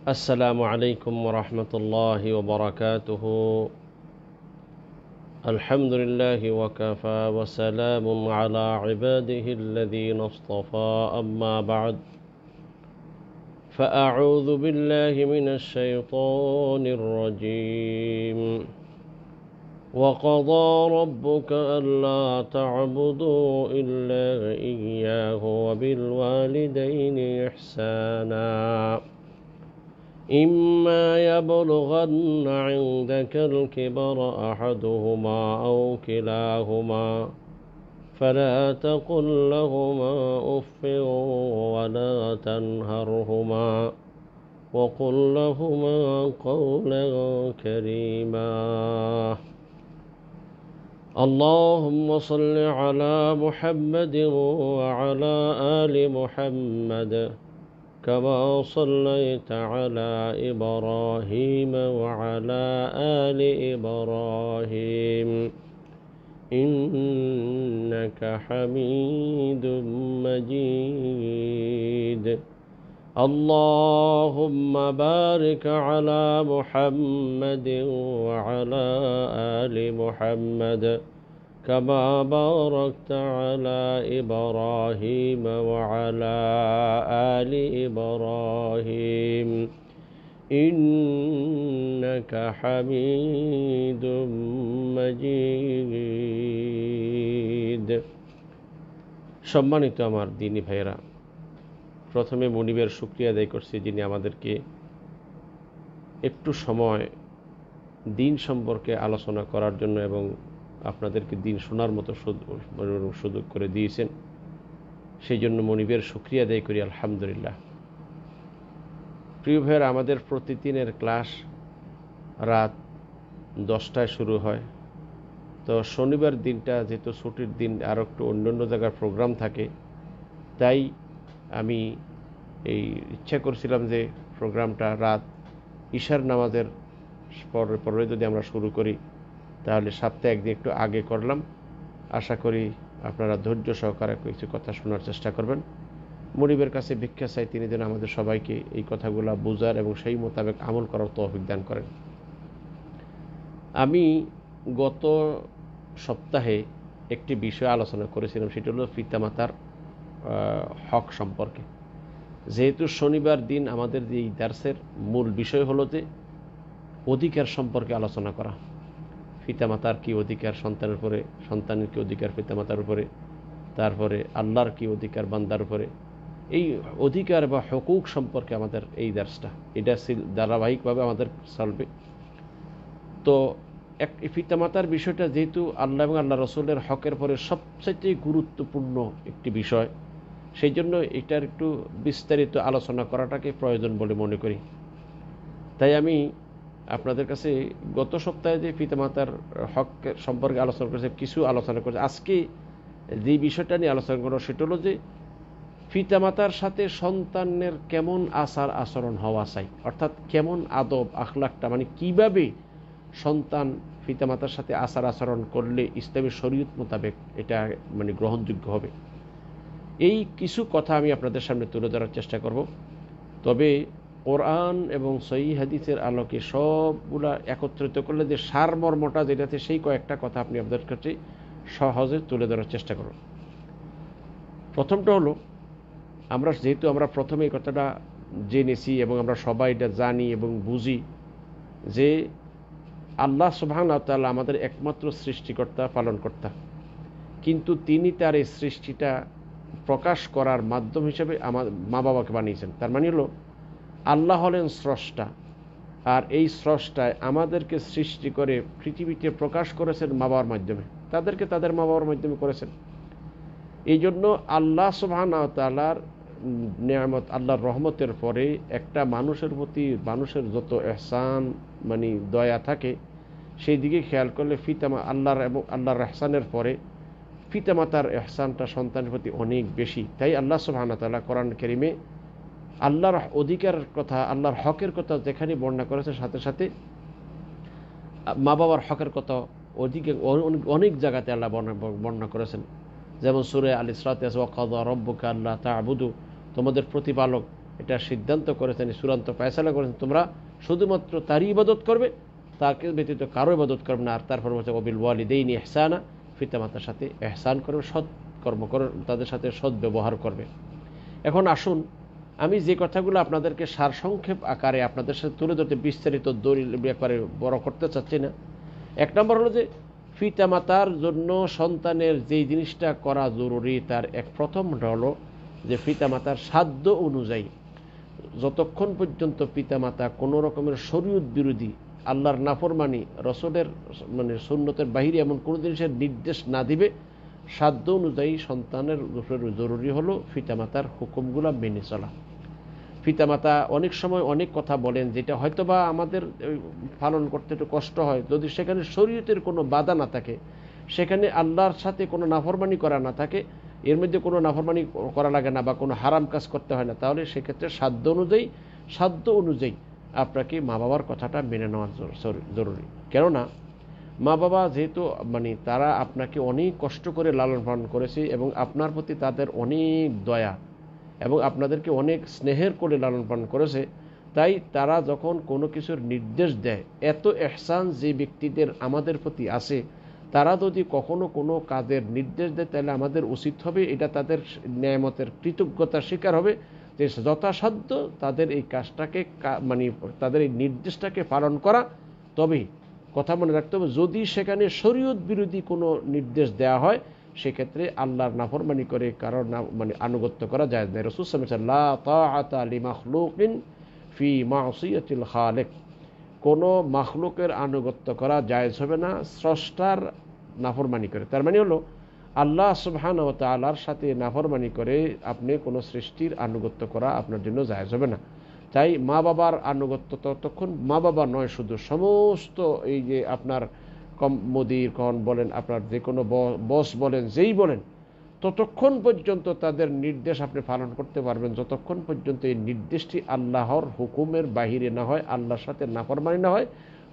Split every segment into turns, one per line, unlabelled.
السلام عليكم ورحمة الله وبركاته. الحمد لله وكفى وسلام على عباده الذين اصطفى أما بعد فأعوذ بالله من الشيطان الرجيم. وقضى ربك ألا تعبدوا إلا إياه وبالوالدين إحسانا إما يبلغن عندك الكبر أحدهما أو كلاهما فلا تقل لهما أف ولا تنهرهما وقل لهما قولا كريما. اللهم صل على محمد وعلى آل محمد كما صليت على إبراهيم وعلى آل إبراهيم إنك حميد مجيد. اللهم بارك على محمد وعلى آل محمد كما باركت على إبراهيم وعلى آل إبراهيم إنك حميد مجيد. সম্মানিত আমার দিনী ভাইরা, প্রথমে মনিবের শুকরিয়া আদায় করছি যিনি আমাদেরকে একটু সময় দিন সম্পর্কে আলোচনা করার জন্য এবং আপনাদেরকে দিন শোনার মতো সুযোগ করে দিয়েছেন। সেই জন্য মনিবের শুকরিয়া আদায় করি, আলহামদুলিল্লাহ। প্রিয় ভাইয়েরা, আমাদের প্রতিদিনের ক্লাস রাত 10টায় শুরু হয়। তো শনিবার দিনটা যেহেতু ছুটির দিন, আর একটু অন্য জায়গার প্রোগ্রাম থাকে, তাই আমি ইচ্ছা করছিলাম যে প্রোগ্রামটা রাত ঈশার নামাজের পরে যদি আমরা শুরু করি তাহলে সপ্তাহে একদিন একটু আগে করলাম। আশা করি আপনারা ধৈর্য সহকারে কিছু কথা শোনার চেষ্টা করবেন। মনিবের কাছে ভিক্ষা চাই তিনি যেন আমাদের সবাইকে এই কথাগুলো বোঝার এবং সেই মোতাবেক আমল করার তৌফিক দান করেন। আমি গত সপ্তাহে একটি বিষয় আলোচনা করেছিলাম, সেটা হলো পিতামাতার হক সম্পর্কে। যেহেতু শনিবার দিন আমাদের এই দার্সের মূল বিষয় হলো যে অধিকার সম্পর্কে আলোচনা করা। পিতামাতার কি অধিকার সন্তানের উপরে, সন্তানের কি অধিকার পিতামাতার উপরে, তারপরে আল্লাহর কি অধিকার বান্দার উপরে। এই অধিকার বা হকুক সম্পর্কে আমাদের এই দার্সটা, এটা ধারাবাহিকভাবে আমাদের চলবে। তো পিতামাতার বিষয়টা যেহেতু আল্লাহ এবং আল্লাহ রসুলের হকের পরে সবচেয়ে গুরুত্বপূর্ণ একটি বিষয়, সেই জন্য এটার একটু বিস্তারিত আলোচনা করাটাকে প্রয়োজন বলে মনে করি। তাই আমি আপনাদের কাছে গত সপ্তাহে যে পিতামাতার হক সম্পর্কে আলোচনা করেছে, কিছু আলোচনা করেছে। আজকে যে বিষয়টা নিয়ে আলোচনা করব সেটা হলো যে পিতামাতার সাথে সন্তানের কেমন আচার আচরণ হওয়া চাই, অর্থাৎ কেমন আদব আখলাকটা, মানে কিভাবে সন্তান পিতামাতার সাথে আচার আচরণ করলে ইসলামী শরীয়ত মোতাবেক এটা মানে গ্রহণযোগ্য হবে। এই কিছু কথা আমি আপনাদের সামনে তুলে ধরার চেষ্টা করব। তবে কোরআন এবং সহিহ হাদিসের আলোকে সবগুলা একত্রিত করলে যে সারমর্মটা যেটাতে, সেই কয়েকটা কথা আপনি আপনাদের কাছে সহজে তুলে ধরার চেষ্টা করব। প্রথমটা হলো, যেহেতু আমরা প্রথমে এই কথাটা জেনেছি এবং আমরা সবাই এটা জানি এবং বুঝি যে আল্লাহ সুবহানাহু ওয়া তাআলা আমাদের একমাত্র সৃষ্টিকর্তা, পালনকর্তা, কিন্তু তিনি তার এই সৃষ্টিটা প্রকাশ করার মাধ্যম হিসেবে আমার মা বাবাকে বানিয়েছেন। তার মানে হলো আল্লাহ হলেন স্রষ্টা, আর এই স্রষ্টায় আমাদেরকে সৃষ্টি করে পৃথিবীতে প্রকাশ করেছেন মা বাবার মাধ্যমে, তাদেরকে তাদের মা বাবার মাধ্যমে করেছেন। এই জন্য আল্লাহ সুবহানাহু ওয়া তাআলার নিয়ামত, আল্লাহর রহমতের পরে একটা মানুষের প্রতি মানুষের যত ইহসান মানে দয়া থাকে, সেই দিকে খেয়াল করলে আল্লাহর এবং আল্লাহর ইহসানের পরে পিতামাতার ইহসানটা সন্তানের প্রতি অনেক বেশি। তাই আল্লাহ সুবহানাহু ওয়া তাআলা কোরআন কারীমে আল্লাহর অধিকারের কথা, আল্লাহর হকের কথা যেখানে বর্ণনা করেছে, সাথে সাথে মা বাবার হকের কথা অনেক জায়গাতে আল্লাহ বর্ণনা করেছেন। যেমন সূরা আল ইসরাতে আছে, ওয়া কাযা রাব্বুকা আল্লা তা'বুদু, তোমাদের প্রতিপালক এটা সিদ্ধান্ত করেছেন, চূড়ান্ত ফয়সালা করেছেন, তোমরা শুধুমাত্র তারই ইবাদত করবে, তাকে ব্যতীত কারো ইবাদত করবে না। আর তারপর বলছে ওয়াবিল ওয়ালিদাইনি ইহসানা, পিতামাতার সাথে ইহসান করবে, সৎ কর্ম করবে, তাদের সাথে সৎ ব্যবহার করবে। এখন আসুন, আমি যে কথাগুলো আপনাদেরকে সারসংক্ষেপ আকারে আপনাদের সাথে তুলে ধরতে বিস্তারিত দলিল ব্যাপারে বড় করতে চাচ্ছি না। এক নম্বর হলো যে পিতামাতার জন্য সন্তানের যেই জিনিসটা করা জরুরি, তার প্রথম হলো যে পিতামাতার সাধ্য অনুযায়ী যতক্ষণ পর্যন্ত পিতামাতা কোনো রকমের শরীয়ত বিরোধী, আল্লাহর নাফরমানি, রসুলের সুন্নতের বাহিরে এমন কোনো জিনিসের নির্দেশ না দিবে, সাধ্য অনুযায়ী সন্তানের জরুরি হলো পিতামাতার হুকুমগুলো মেনে চলা। পিতামাতা অনেক সময় অনেক কথা বলেন যেটা হয়তোবা আমাদের পালন করতে একটু কষ্ট হয়, যদি সেখানে শরীয়তের কোনো বাধা না থাকে, সেখানে আল্লাহর সাথে কোনো নাফরমানি করা না থাকে, এর মধ্যে কোনো নাফরমানি করা লাগে না বা কোনো হারাম কাজ করতে হয় না, তাহলে সেক্ষেত্রে সাধ্য অনুযায়ী আপনাকে মা বাবার কথাটা মেনে নেওয়া জরুরি। কেননা মা বাবা যেহেতু তারা আপনাকে অনেক কষ্ট করে লালন পালন করেছে এবং আপনার প্রতি তাদের অনেক দয়া এবং আপনাদেরকে অনেক স্নেহের করে লালন পালন করেছে, তাই তারা যখন কোনো কিছুর নির্দেশ দেয়, এত ইহসান যে ব্যক্তিদের আমাদের প্রতি আছে, তারা যদি কখনো কোনো কাজের নির্দেশ দেয়, তাহলে আমাদের উচিত হবে এটা তাদের নেয়ামতের কৃতজ্ঞতার স্বীকার হবে যে যথাসাধ্য তাদের এই কাজটাকে তাদের এই নির্দেশটাকে পালন করা। তবে কথা মনে রাখতে হবে, যদি সেখানে শরীয়ত বিরোধী কোনো নির্দেশ দেওয়া হয়, সেক্ষেত্রে আল্লাহর নাফরমানি করে কারণ আনুগত্য করা যায় না। রাসূল সাল্লাল্লাহু আলাইহি ওয়াসাল্লাম লা তাআতা লিমাখলুকিন ফি মাসিয়াতিল খালিক, কোনো মাখলুকের আনুগত্য করা জায়েজ হবে না স্রষ্টার নাফরমানি করে। তার মানে হলো আল্লাহ সুবহানাহু ওয়া তাআলার সাথে নাফরমানি করে আপনি কোনো সৃষ্টির আনুগত্য করা আপনার জন্য জায়েজ হবে না। তাই মা বাবার আনুগত্য ততক্ষণ, মা বাবা নয় শুধু, সমস্ত এই যে আপনার মুদির কন বলেন, আপনার যে কোনো বস বলেন, যেই বলেন, ততক্ষণ পর্যন্ত তাদের নির্দেশ আপনি পালন করতে পারবেন যতক্ষণ পর্যন্ত এই নির্দেশটি আল্লাহর হুকুমের বাহিরে না হয়, আল্লাহর সাথে নাফরমানি না হয়,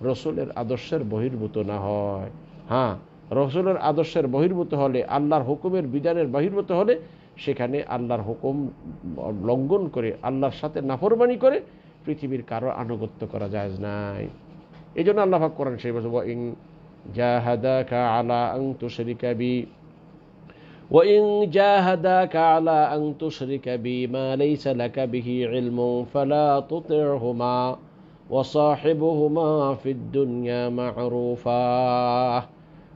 রসুলের আদর্শের বহির্ভূত না হয়। হ্যাঁ, রসুলের আদর্শের বহির্ভূত হলে, আল্লাহর হুকুমের বিধানের বহির্ভূত হলে, সেখানে আল্লাহর হুকুম লঙ্ঘন করে, আল্লাহর সাথে নাফরমানি করে পৃথিবীর কারো আনুগত্য করা জায়েজ নাই। এই জন্য আল্লাহ পাক কোরআন শরীফে বলেন, ওয়া ইন জাহাদাকা আলা আন তুশরিকা বি وَإِنْ جَاهَدَاكَ عَلَى أَنْ تُشْرِكَ بِي مَا لَيْسَ لَكَ بِهِ عِلْمٌ فَلَا تُطِعْهُمَا وَصَاحِبْهُمَا فِي الدُّنْيَا مَعْرُوفًا।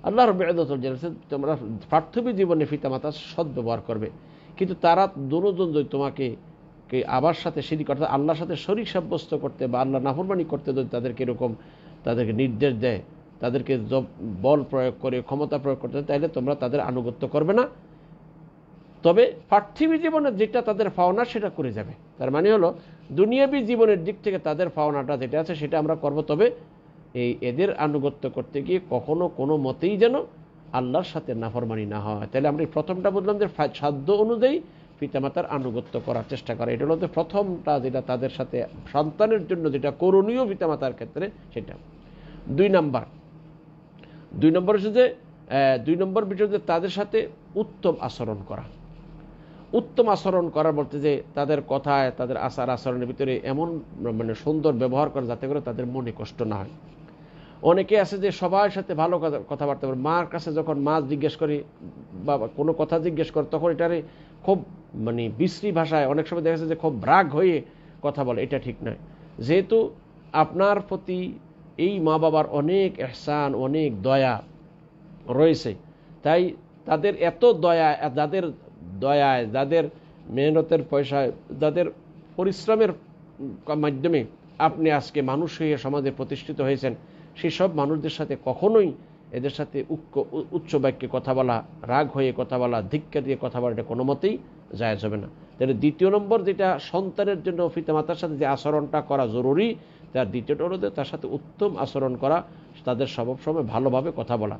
আল্লাহ রাব্বুল ইজ্জতুল জালাল, তোমরা পার্থিব জীবনে পিতামাতার সদ্ব্যবহার করবে, কিন্তু তারা দুজন যদি তোমাকে আবার সাথে শিরিক করতে, আল্লাহর সাথে শরীক সাব্যস্ত করতে বা আল্লাহ নাফরমানি করতে যদি তাদেরকে এরকম তাদেরকে নির্দেশ দেয়, তাদেরকে বল প্রয়োগ করে, ক্ষমতা প্রয়োগ করতে, তাইলে তোমরা তাদের আনুগত্য করবে না। তবে পার্থিবী জীবনের যেটা তাদের পাওনা সেটা করে যাবে। তার মানে হলো দুনিয়াবী জীবনের দিক থেকে তাদের পাওনাটা যেটা আছে সেটা আমরা করব। তবে এদের আনুগত্য করতে গিয়ে কখনো কোনো মতেই যেন আল্লাহর সাথে নাফরমানি না হয়। তাহলে আমরা প্রথমটা বললাম যে সাধ্য অনুযায়ী পিতামাতার আনুগত্য করার চেষ্টা করা, এটা হলো প্রথমটা, যেটা তাদের সাথে সন্তানের জন্য যেটা করণীয় পিতামাতার ক্ষেত্রে সেটা। দুই নম্বর হচ্ছে যে বিষয় যে তাদের সাথে উত্তম আচরণ করা। উত্তম আচরণ করা বলতে যে তাদের কথায়, তাদের আচার আচরণের ভিতরে এমন সুন্দর ব্যবহার করা যাতে করে তাদের মনে কষ্ট না হয়। অনেকে আছে যে সবার সাথে ভালো কথাবার্তা বলে, মার কাছে যখন মা জিজ্ঞেস করি বা কোনো কথা জিজ্ঞেস করে, তখন এটারে খুব বিশ্রী ভাষায়, অনেক সময় দেখা যাচ্ছে যে খুব রাগ হয়ে কথা বলে, এটা ঠিক নয়। যেহেতু আপনার প্রতি এই মা বাবার অনেক ইহসান, অনেক দয়া রয়েছে, তাই তাদের এত দয়া, যাদের মেহনতের পয়সায়, যাদের পরিশ্রমের মাধ্যমে আপনি আজকে মানুষ হয়ে সমাজে প্রতিষ্ঠিত হয়েছেন, সেই সব মানুষদের সাথে কখনোই এদের সাথে উচ্চ বাক্যে কথা বলা, রাগ হয়ে কথা বলা, ধিক্কার দিয়ে কথা বলা, এটা কোনো মতেই জায়েজ হবে না। তাহলে দ্বিতীয় নম্বর যেটা সন্তানের জন্য পিতামাতার সাথে যে আচরণটা করা জরুরি, তার দ্বিতীয়টা হলো যে তার সাথে উত্তম আচরণ করা, তাদের সবসময় ভালোভাবে কথা বলা।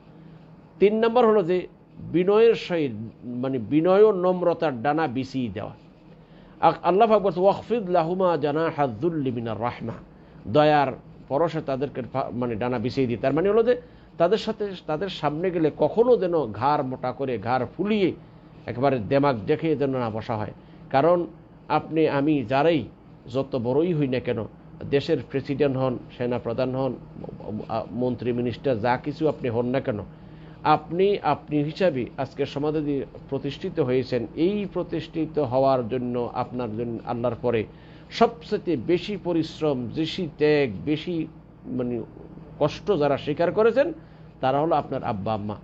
3 নম্বর হলো যে বিনয়ের সহিত, বিনয় ও নম্রতার ডানা বিছিয়ে দেওয়া। আল্লাহ পাক বলছেন, ওয়াখফিদ লাহুমা জানাহা যুল্লি মিনার রাহমা, দয়ার পরশে তাদেরকে ডানা বিছিয়ে দিই। তার মানে হলো যে তাদের সামনে গেলে কখনো যেন ঘাড় মোটা করে, ঘাড় ফুলিয়ে একেবারে দেমাগ দেখে যেন না বসা হয়। কারণ আপনি আমি যারাই যত বড়ই হই না কেন, দেশের প্রেসিডেন্ট হন, সেনাপ্রধান হন, মন্ত্রী মিনিস্টার, যা কিছু আপনি হন না কেন, আপনি হিসাবে আজকে সমাজে প্রতিষ্ঠিত হয়েছেন, এই প্রতিষ্ঠিত হওয়ার জন্য আপনার জন্য আল্লাহর পরে সবচেয়ে বেশি পরিশ্রম, বেশি ত্যাগ, বেশি মানে কষ্ট যারা স্বীকার করেছেন তারা হলো আপনার আব্বা আম্মা।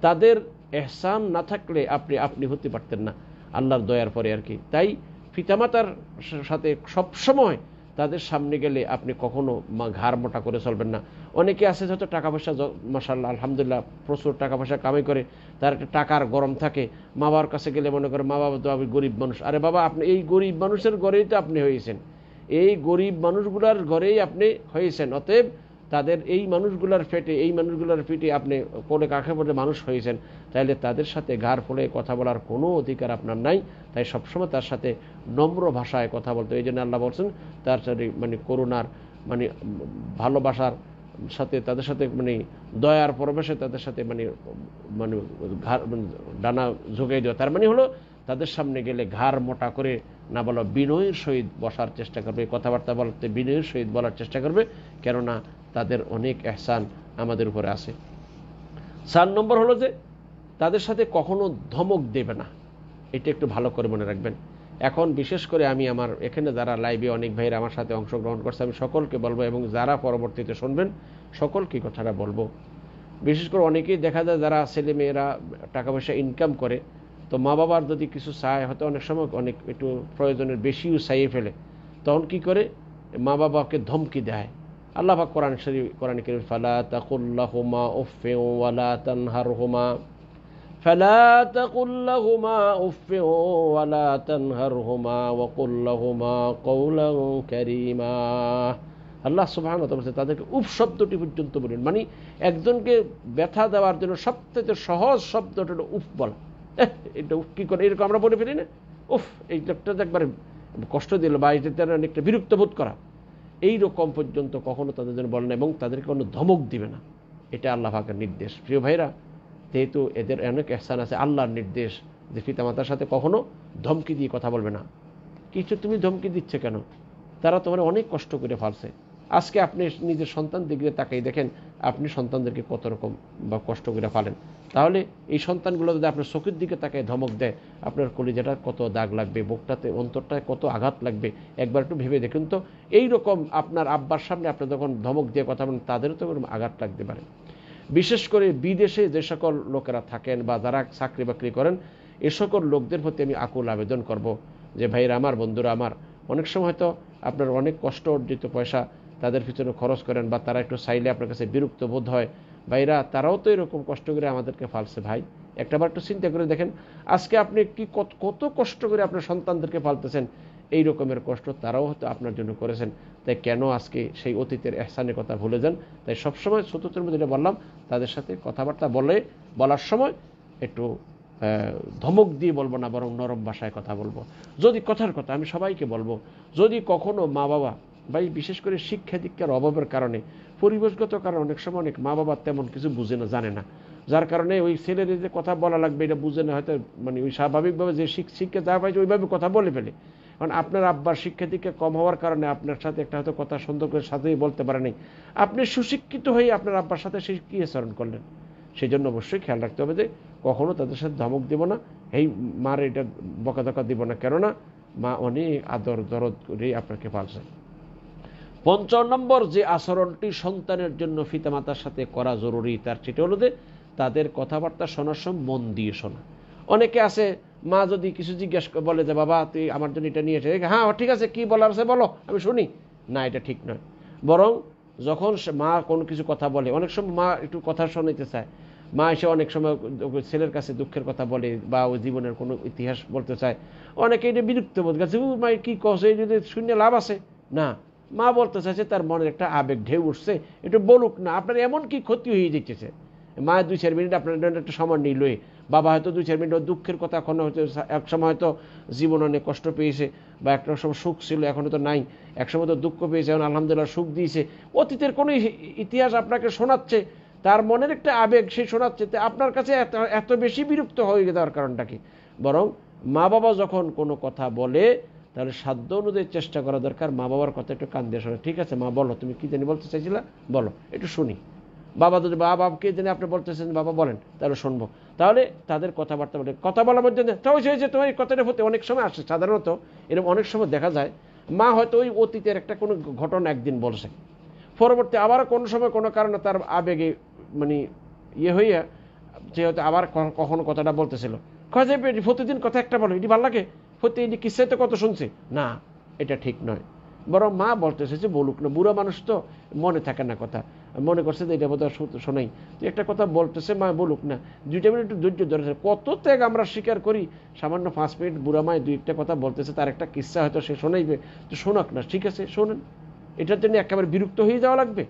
তাদের এহসান না থাকলে আপনি হতে পারতেন না আল্লাহর দয়ার পরে আর কি। তাই পিতামাতার সাথে সবসময় তাদের সামনে গেলে আপনি কখনো ঘাড় মোটা করে চলবেন না। অনেকে আছে যত টাকা পয়সা মাশাআল্লাহ আলহামদুলিল্লাহ প্রচুর টাকা পয়সা কামাই করে, তার একটা টাকার গরম থাকে, মা বাবার কাছে গেলে মনে করে মা বাবা তো আমি গরিব মানুষ। আরে বাবা, আপনি এই গরিব মানুষের ঘরেই তো আপনি হয়েছেন, এই গরিব মানুষগুলার ঘরেই আপনি হয়েছেন। অতএব তাদের এই মানুষগুলার পেটে আপনি কোলে কাকে বলে মানুষ হয়েছেন, তাইলে তাদের সাথে ঘাড় ফোলে কথা বলার কোনো অধিকার আপনার নাই। তাই সবসময় তার সাথে নম্র ভাষায় কথা বলতে, এই জন্য আল্লাহ বলছেন তার সাথে করুণার ভালোবাসার সাথে, তাদের সাথে দয়ার পরবেশে তাদের সাথে ডানা ঝুঁকিয়ে দেওয়া। তার হলো তাদের সামনে গেলে ঘাড় মোটা করে না বলা, বিনয়ের সহিত বসার চেষ্টা করবে, কথাবার্তা বলতে বিনয়ের সহিত বলার চেষ্টা করবে, কেননা তাদের অনেক এহসান আমাদের উপরে আছে। 4 নম্বর হলো যে তাদের সাথে কখনো ধমক দেবে না। এটা একটু ভালো করে মনে রাখবেন। এখন বিশেষ করে আমি আমার এখানে যারা লাইভে অনেক ভাইয়ের আমার সাথে অংশগ্রহণ করছে, আমি সকলকে বলবো এবং যারা পরবর্তীতে শুনবেন সকলকে কথাটা বলবো। বিশেষ করে অনেকেই দেখা যায় যারা ছেলে মেয়েরা টাকা পয়সা ইনকাম করে, তো মা বাবার যদি কিছু চায়, হয়তো অনেক সময় অনেক একটু প্রয়োজনের বেশিও চাইয়ে ফেলে, তখন কি করে মা বাবাকে ধমকি দেয়। আল্লাহ পাক কোরআন কারীম ফালা তাকুল্লাহুমা উফফিন ওয়ালা তানহারহুমা ফালা তাকুল্লাহুমা উফফিন ওয়ালা তানহারহুমা ওয়া কুল্লাহুমা কওলান কারীমা। আল্লাহ সুবহানাহু ওয়া তাআলা তাদেরকে উফ শব্দটি পর্যন্ত বলেন, মানে একজনকে ব্যথা দেওয়ার জন্য সবথেকে সহজ শব্দটা হলো উফ বলা। এটা উফ কি করে এরকম আমরা বলে ফেলি না, উফ এই লোকটা একবারে কষ্ট দিল বা এটা অনেকটা বিরক্ত বোধ করা, এইরকম পর্যন্ত কখনো তাদের জন্য বলে না, এবং তাদেরকে কোনো ধমক দিবে না। এটা আল্লাহ পাকের নির্দেশ। প্রিয় ভাইরা, যেহেতু এদের অনেক ইহসান আছে, আল্লাহর নির্দেশ যে পিতামাতার সাথে কখনো ধমকি দিয়ে কথা বলবে না। কিছু তুমি ধমকি দিচ্ছে কেন? তারা তোমার অনেক কষ্ট করে ফেলছে। আজকে আপনি নিজের সন্তান দিকে তাকাই দেখেন, আপনি সন্তানদেরকে কত রকম বা কষ্ট করে ফেলেন। তাহলে এই সন্তানগুলো যদি আপনার চোখের দিকে তাকায় ধমক দেয়, আপনার কলিজাটা কত দাগ লাগবে, বুকটাতে অন্তরটায় কত আঘাত লাগবে, একবার একটু ভেবে দেখুন তো। এইরকম আপনার আব্বার সামনে আপনি যখন ধমক দিয়ে কথা বলেন, তাদেরও তো আঘাত লাগতে পারে। বিশেষ করে বিদেশে যে সকল লোকেরা থাকেন বা যারা চাকরি বাকরি করেন, এ সকল লোকদের প্রতি আমি আকুল আবেদন করব যে ভাইরা আমার, বন্ধুরা আমার, অনেক সময় হয়তো আপনার অনেক কষ্ট অর্জিত পয়সা তাদের পিছনে খরচ করেন, বা তারা একটু চাইলে আপনার কাছে বিরক্ত বোধ হয়। ভাইরা, তারাও তো এরকম কষ্ট করে আমাদেরকে ফালছে। ভাই, একটাবার একটু চিন্তা করে দেখেন, আজকে আপনি কি কত কষ্ট করে আপনার সন্তানদেরকে পালতেছেন, এই রকমের কষ্ট তারাও হয়তো আপনার জন্য করেছেন। তাই কেন আজকে সেই অতীতের ইহসানের কথা ভুলে যান? তাই সবসময় ছোটদের মধ্যে যেটা বললাম, তাদের সাথে কথাবার্তা বলার সময় একটু ধমক দিয়ে বলবো না, বরং নরম ভাষায় কথা বলবো। যদি কথার কথা আমি সবাইকে বলবো, যদি কখনো মা বাবা, ভাই বিশেষ করে শিক্ষা দীক্ষার অভাবের কারণে, পরিবেশগত কারণে অনেক সময় অনেক মা বাবা তেমন কিছু বুঝে না, জানে না, যার কারণে ওই ছেলের যে কথা বলা লাগবে এটা বুঝে না, হয়তো ওই স্বাভাবিকভাবে যে শিক্ষা যা পাইছে ওইভাবে কথা বলে ফেলে। কারণ আপনার আব্বার শিক্ষা দীক্ষা কম হওয়ার কারণে আপনার সাথে একটা হয়তো কথা সুন্দর করে সাথেই বলতে পারে নাই, আপনি সুশিক্ষিত হয়ে আপনার আব্বার সাথে সে কি আচরণ করলেন। সেই জন্য অবশ্যই খেয়াল রাখতে হবে যে কখনো তাদের সাথে ধমক দিব না, এই মার এটা বকাধকা দিব না, কেননা মা অনেক আদর দরদ করে আপনাকে পালছে। ৫ নম্বর যে আচরণটি সন্তানের জন্য পিতামাতার সাথে করা জরুরি, তার সেটা হলো যে তাদের কথাবার্তা শোনার সময় মন দিয়ে শোনা। অনেকে আছে, মা যদি কিছু জিজ্ঞেস বলে যে বাবা তুই আমার জন্য এটা নিয়ে এসে, হ্যাঁ ঠিক আছে, কি বলার আছে বলো, আমি শুনি, না এটা ঠিক নয়। বরং যখন মা কোনো কিছু কথা বলে, অনেক সময় মা একটু কথা শোনাইতে চায়, মা এসে অনেক সময় ছেলের কাছে দুঃখের কথা বলে বা ওই জীবনের কোনো ইতিহাস বলতে চায়, অনেকে এটা বিরক্ত বোধ করছে, মা কি কছে, এই যদি শূন্য লাভ আছে না। মা বলতে চাইছে তার মনের একটা আবেগ ঢেউ উঠছে, একটু বলুক না, আপনার এমন কি ক্ষতি হয়ে যেতেছে। মা 2-4 মিনিট আপনার একটা সময় নিল, বাবা হয়তো 2-4 মিনিট দুঃখের কথা, এখন হয়তো এক সময় হয়তো জীবন অনেক কষ্ট পেয়েছে, বা একটা সময় সুখ ছিল এখন তো নাই, এক সময় তো দুঃখ পেয়েছে, এখন আলহামদুলিল্লাহ সুখ দিয়েছে। অতীতের কোনো ইতিহাস আপনাকে শোনাচ্ছে, তার মনের একটা আবেগ সে শোনাচ্ছে, আপনার কাছে এত বেশি বিরক্ত হয়ে যাওয়ার কারণটা কি? বরং মা বাবা যখন কোনো কথা বলে তাহলে সাধ্য অনুযায়ী চেষ্টা করা দরকার মা বাবার কথা একটু কান দিয়ে শোনে। ঠিক আছে মা বলো, তুমি কি জানি বলতে চাইছিলা, বলো, একটু শুনি। বাবা যদি বাবাকে জানি আপনি বলতেছেন বাবা বলেন, তাহলে শুনবো। তাহলে তাদের কথাবার্তা বলে কথা বলার মধ্যে হয়েছে তোমার এই কথাটা হতে অনেক সময় আসে। সাধারণত এরকম অনেক সময় দেখা যায় মা হয়তো ওই অতীতের একটা কোনো ঘটনা একদিন বলছে, পরবর্তী আবার কোনো সময় কোনো কারণে তার আবেগে মানে হইয়া যে হয়তো আবার কখনো কথাটা বলতেছিল, প্রতিদিন কথা একটা বলো, এটি ভালো লাগে, হতে এটি কিসে তো কত শুনছে না, এটা ঠিক নয়। বরং মা বলতেছে যে বলুক না, বুড়া মানুষ তো মনে থাকে না কথা, মনে করছে যে এটা বোধহয় শোনাই, তো একটা কথা বলতেছে মা বলুক না, 2 মিনিট একটু ধৈর্য ধরেছে। কত ত্যাগ আমরা স্বীকার করি, সামান্য 5 মিনিট বুড়া মায় 2-1টা কথা বলতেছে, তার একটা কিস্সা হয়তো সে শোনাইবে, তো শোনাক না, ঠিক আছে শোনেন। এটার জন্য একেবারে বিরক্ত হয়ে যাওয়া লাগবে?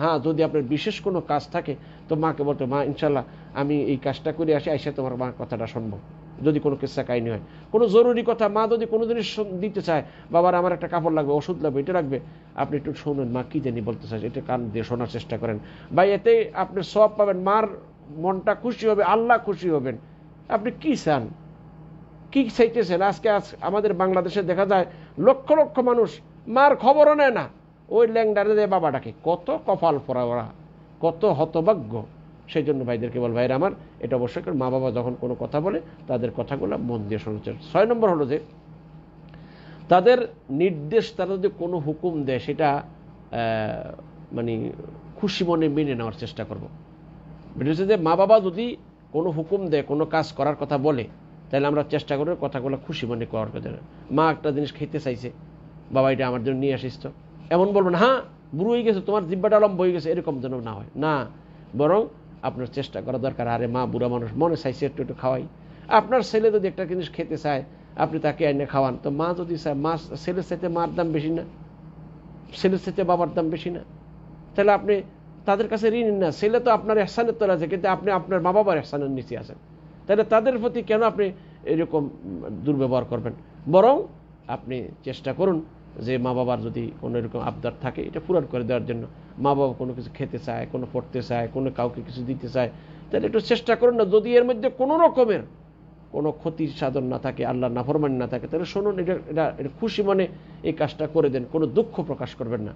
হ্যাঁ, যদি আপনার বিশেষ কোনো কাজ থাকে তো মাকে বলতে, মা ইনশাল্লাহ আমি এই কাজটা করে আসি, আইসা তোমার মা কথাটা শুনবো। যদি কোনো কিস্সা কাহিনী হয়, কোনো জরুরি কথা, মা যদি কোনো জিনিস দিতে চায়, বাবার আমার একটা কাপড় লাগবে, ওষুধ লাগবে, এটা লাগবে, আপনি একটু শুনুন মা কি জানি বলতে চাই, এটা কান দিয়ে শোনার চেষ্টা করেন। বা এতে আপনি সব পাবেন, মার মনটা খুশি হবে, আল্লাহ খুশি হবেন। আপনি কি চান, কি চাইতেছেন? আজকে আমাদের বাংলাদেশে দেখা যায় লক্ষ লক্ষ মানুষ মার খবরও নেয় না, ওই ল্যাংডারে দেয় বাবাটাকে। কত কপাল পরা ওরা, কত হতভাগ্য। সেই জন্য ভাইদেরকে বল, ভাইরা আমার, এটা অবশ্যই করে মা বাবা যখন কোনো কথা বলে তাদের কথাগুলো মন দিয়ে শুনছে। 6 নম্বর হলো যে তাদের নির্দেশ, তারা যদি কোনো হুকুম দেয় সেটা মানে খুশি মনে মেনে নেওয়ার চেষ্টা করবো। বুঝেছে যে মা বাবা যদি কোনো হুকুম দেয়, কোনো কাজ করার কথা বলে, তাহলে আমরা চেষ্টা করবো কথাগুলো খুশি মনে করার কথা। মা একটা জিনিস খেতে চাইছে, বাবা এটা আমার জন্য নিয়ে আসিস, তো এমন বলবো না হ্যাঁ বুড়ো হয়ে গেছে তোমার জিব্বাটা লম্বা হয়ে গেছে, এরকম যেন না হয় না। বরং আপনার চেষ্টা করা দরকার, আরে মা বুড়া মানুষ, মনে চাইছে একটু একটু খাওয়াই। আপনার ছেলে যদি একটা জিনিস খেতে চায়, আপনি তাকে এনে খাওয়ান। তো মা যদি চায়, মা ছেলের চাইতে মার দাম বেশি না, ছেলের চাইতে বাবার দাম বেশি না? তাহলে আপনি তাদের কাছে ঋণ না, ছেলে তো আপনার এহসানের তলা আছে, কিন্তু আপনি আপনার মা বাবার এহসানের নিচে আছেন। তাহলে তাদের প্রতি কেন আপনি এরকম দুর্ব্যবহার করবেন? বরং আপনি চেষ্টা করুন যে মা বাবার যদি কোনো এরকম আবদার থাকে, এটা পূরণ করে দেওয়ার জন্য। মা বাবা কোনো কিছু খেতে চায়, কোনো পড়তে চায়, কোনো কাউকে কিছু দিতে চায়, তাহলে একটু চেষ্টা করুন না, যদি এর মধ্যে কোনো রকমের কোনো ক্ষতির সাধন না থাকে, আল্লাহর নাফরমানি না থাকে, তাহলে শুনুন, এটা খুশি মনে এই কাজটা করে দেন, কোনো দুঃখ প্রকাশ করবেন না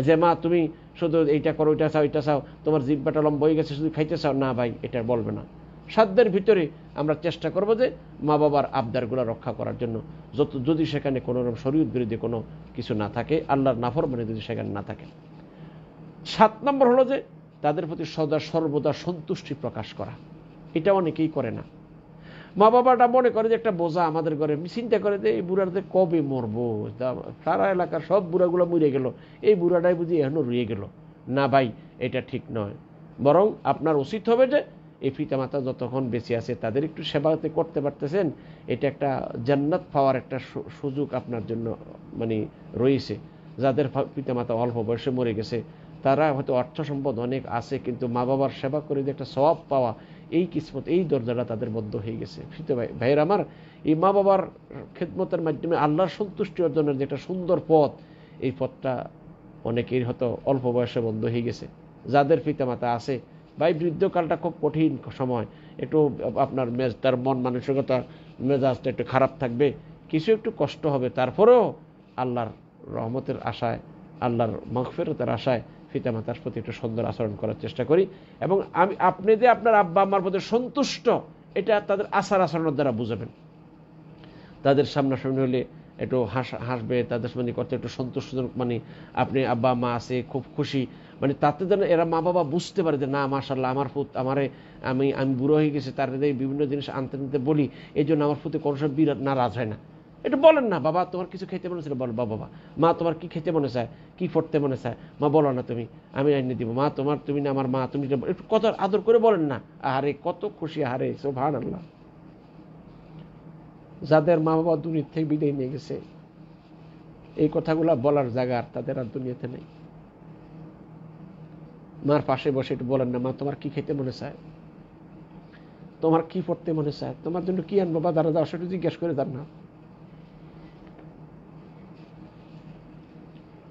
যে মা তুমি শুধু এইটা করো, ওইটা চাও, এটা চাও, তোমার জিহ্বাটা লম্বা হয়ে গেছে, শুধু খাইতে চাও না। ভাই, এটা বলবে না। সাধ্যের ভিতরে আমরা চেষ্টা করব যে মা বাবার আবদারগুলো রক্ষা করার জন্য, যদি সেখানে কোনো শরীয়ত বিরোধী কোনো কিছু না থাকে, আল্লাহর নাফরমানি যদি সেখানে না থাকে। 7 নম্বর হলো যে তাদের প্রতি সদা সর্বদা সন্তুষ্টি প্রকাশ করা। এটা অনেকেই করে না। মা বাবাটা মনে করে যে একটা বোঝা আমাদের ঘরে, চিন্তা করে যে এই বুড়াতে কবে মরবো, সারা এলাকার সব বুড়াগুলো মরে গেল, এই বুড়াটাই বুঝি এখনো রয়ে গেল। না ভাই, এটা ঠিক নয়। বরং আপনার উচিত হবে যে এই পিতামাতা যতক্ষণ বেঁচে আছে তাদের একটু সেবাতে করতে পারতেছেন, এটা একটা জান্নাত পাওয়ার একটা সুযোগ আপনার জন্য মানে রয়েছে। যাদের পিতামাতা অল্প বয়সে মরে গেছে, তারা হয়তো অর্থ সম্পদ অনেক আছে, কিন্তু মা বাবার সেবা করে যে একটা সওয়াব পাওয়া, এই কিসমত, এই দরজাটা তাদের বদ্ধ হয়ে গেছে। ভাইয়ের আমার, এই মা বাবার খেদমতের মাধ্যমে আল্লাহর সন্তুষ্টি অর্জনের যে একটা সুন্দর পথ, এই পথটা অনেকের হয়তো অল্প বয়সে বন্ধ হয়ে গেছে। যাদের পিতামাতা আছে, ভাই বৃদ্ধকালটা খুব কঠিন সময়, একটু আপনার তার মন মানসিকতা মেজাজটা একটু খারাপ থাকবে, কিছু একটু কষ্ট হবে, তারপরেও আল্লাহর রহমতের আশায়, আল্লাহর মাগফিরাতের আশায় পিতামাতার প্রতি একটু সুন্দর আচরণ করার চেষ্টা করি। এবং আপনি যে আপনার আব্বা আম্মার প্রতি সন্তুষ্ট, এটা তাদের আচার আচরণের দ্বারা বুঝাবেন। তাদের সামনাসামনি হলে একটু হাসবে, তাদের সামনে করতে একটু সন্তুষ্ট, মানে আপনি আব্বা মা আছে খুব খুশি, মানে তাতে যেন এরা মা বাবা বুঝতে পারে যে না মাশাআল্লাহ আমার পুত আমারে, আমি বুড়ো হয়ে গেছি, তার বিভিন্ন জিনিস আনতে নিতে বলি, এই জন্য আমার প্রতি কোনো সময় বিরাট নারাজ হয় না। একটু বলেন না, বাবা তোমার কিছু খেতে মনে ছিল, বলো বাবা। মা তোমার কি খেতে মনে চায়, কি পড়তে মনে চায়, মা বলো না তুমি, আমি আইনে দিব। মা তোমার, তুমি না আমার মা, তুমি একটু কত আদর করে বলেন না। আরে কত খুশি, আরে সুবহানাল্লাহ। যাদের মা বাবা দুনিয়া থেকে বিদায় নিয়ে গেছে, এই কথাগুলা বলার জায়গা তাদের আর দুনিয়াতে নেই। মার পাশে বসে একটু বলেন না, মা তোমার কি খেতে মনে চায়, তোমার কি পড়তে মনে চায়, তোমার জন্য কি আনবো, বা দাঁড়া দাও সেটা জিজ্ঞেস করে দেন না।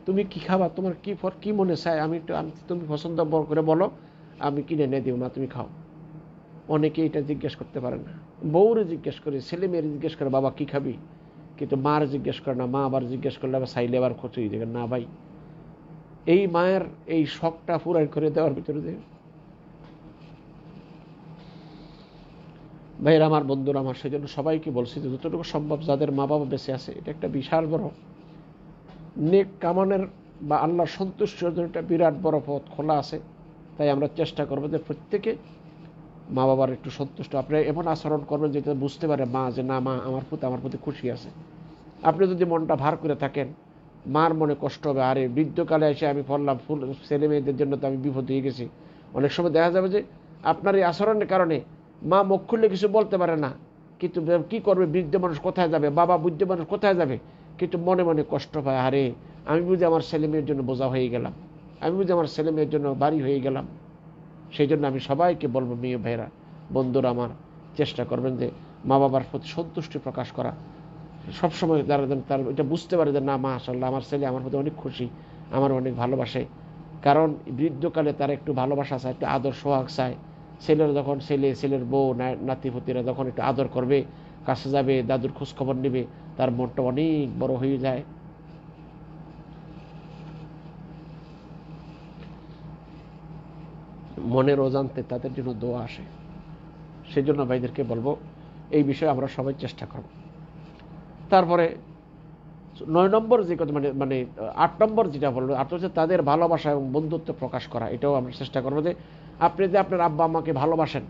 তুমি কি খাবা, তোমার কি মনে চায়, আমি একটু তুমি পছন্দ করে বলো, আমি কিনে এনে দিও, মা তুমি খাও। অনেকে এটা জিজ্ঞেস করতে পারে না। বউরে জিজ্ঞেস করে, ছেলে মেয়েরে জিজ্ঞেস করে, বাবা কি খাবি, কিন্তু মার জিজ্ঞেস করে না। মা আবার জিজ্ঞেস করলে আবার চাইলে আবার খচুই দেখেন না ভাই। এই মায়ের এই শখটা পূরণ করে দেওয়ার ভিতরে যে ভাইয়ের আমার, বন্ধুরা আমার, সেই জন্য সবাইকে বলছি যে যতটুকু সম্ভব যাদের মা বাবা বেঁচে আছে, এটা একটা বিশাল বড় নেক কামানের বা আল্লাহর সন্তুষ্টির জন্য একটা বিরাট বড় পথ খোলা আছে। তাই আমরা চেষ্টা করবো যে প্রত্যেকে মা বাবার একটু সন্তুষ্ট, আপনি এমন আচরণ করবেন যেটা বুঝতে পারে মা যে না, মা আমার প্রতি খুশি আছে। আপনি যদি মনটা ভার করে থাকেন, মার মনে কষ্ট হবে, আরে বৃদ্ধকালে এসে আমি পড়লাম, ফুল ছেলে মেয়েদের জন্য তো আমি বিপদ হয়ে গেছি। অনেক সময় দেখা যাবে যে আপনার এই আচরণের কারণে মা মুখ খুললে কিছু বলতে পারে না, কিন্তু কি করবে, বৃদ্ধ মানুষ কোথায় যাবে, বাবা বৃদ্ধ মানুষ কোথায় যাবে, কিন্তু মনে মনে কষ্ট পায়, আরে আমি বুঝি আমার ছেলে মেয়ের জন্য বোঝা হয়ে গেলাম, আমি বুঝি আমার ছেলে মেয়ের জন্য বাড়ি হয়ে গেলাম। সেই জন্য আমি সবাইকে বলবো, মেয়ে ভাইরা, বন্ধুরা আমার, চেষ্টা করবেন যে মা বাবার প্রতি সন্তুষ্টি প্রকাশ করা। সবসময় তারা তার এটা বুঝতে পারে যে না, মাশাআল্লাহ আমার ছেলে আমার প্রতি অনেক খুশি, আমার অনেক ভালোবাসে। কারণ বৃদ্ধকালে তারা একটু ভালোবাসা চায়, একটু আদর সোহাগ চায়। ছেলেরা যখন ছেলের বউ নাতিপুতিরা যখন একটু আদর করবে, কাছে যাবে, দাদুর খোঁজখবর নেবে, তার মনটা অনেক বড় হয়ে যায়। মনের অজান্তে তাদের জন্য দোয়া আসে। সেই জন্য ভাইদেরকে বলবো এই বিষয়ে আমরা সবাই চেষ্টা করব। তারপরে 9 নম্বর যে কথা, মানে 8 নম্বর যেটা বলবো, হচ্ছে তাদের ভালোবাসা এবং বন্ধুত্ব প্রকাশ করা। এটাও আমরা চেষ্টা করবো যে আপনি যে আপনার আব্বা আম্মাকে ভালোবাসেন,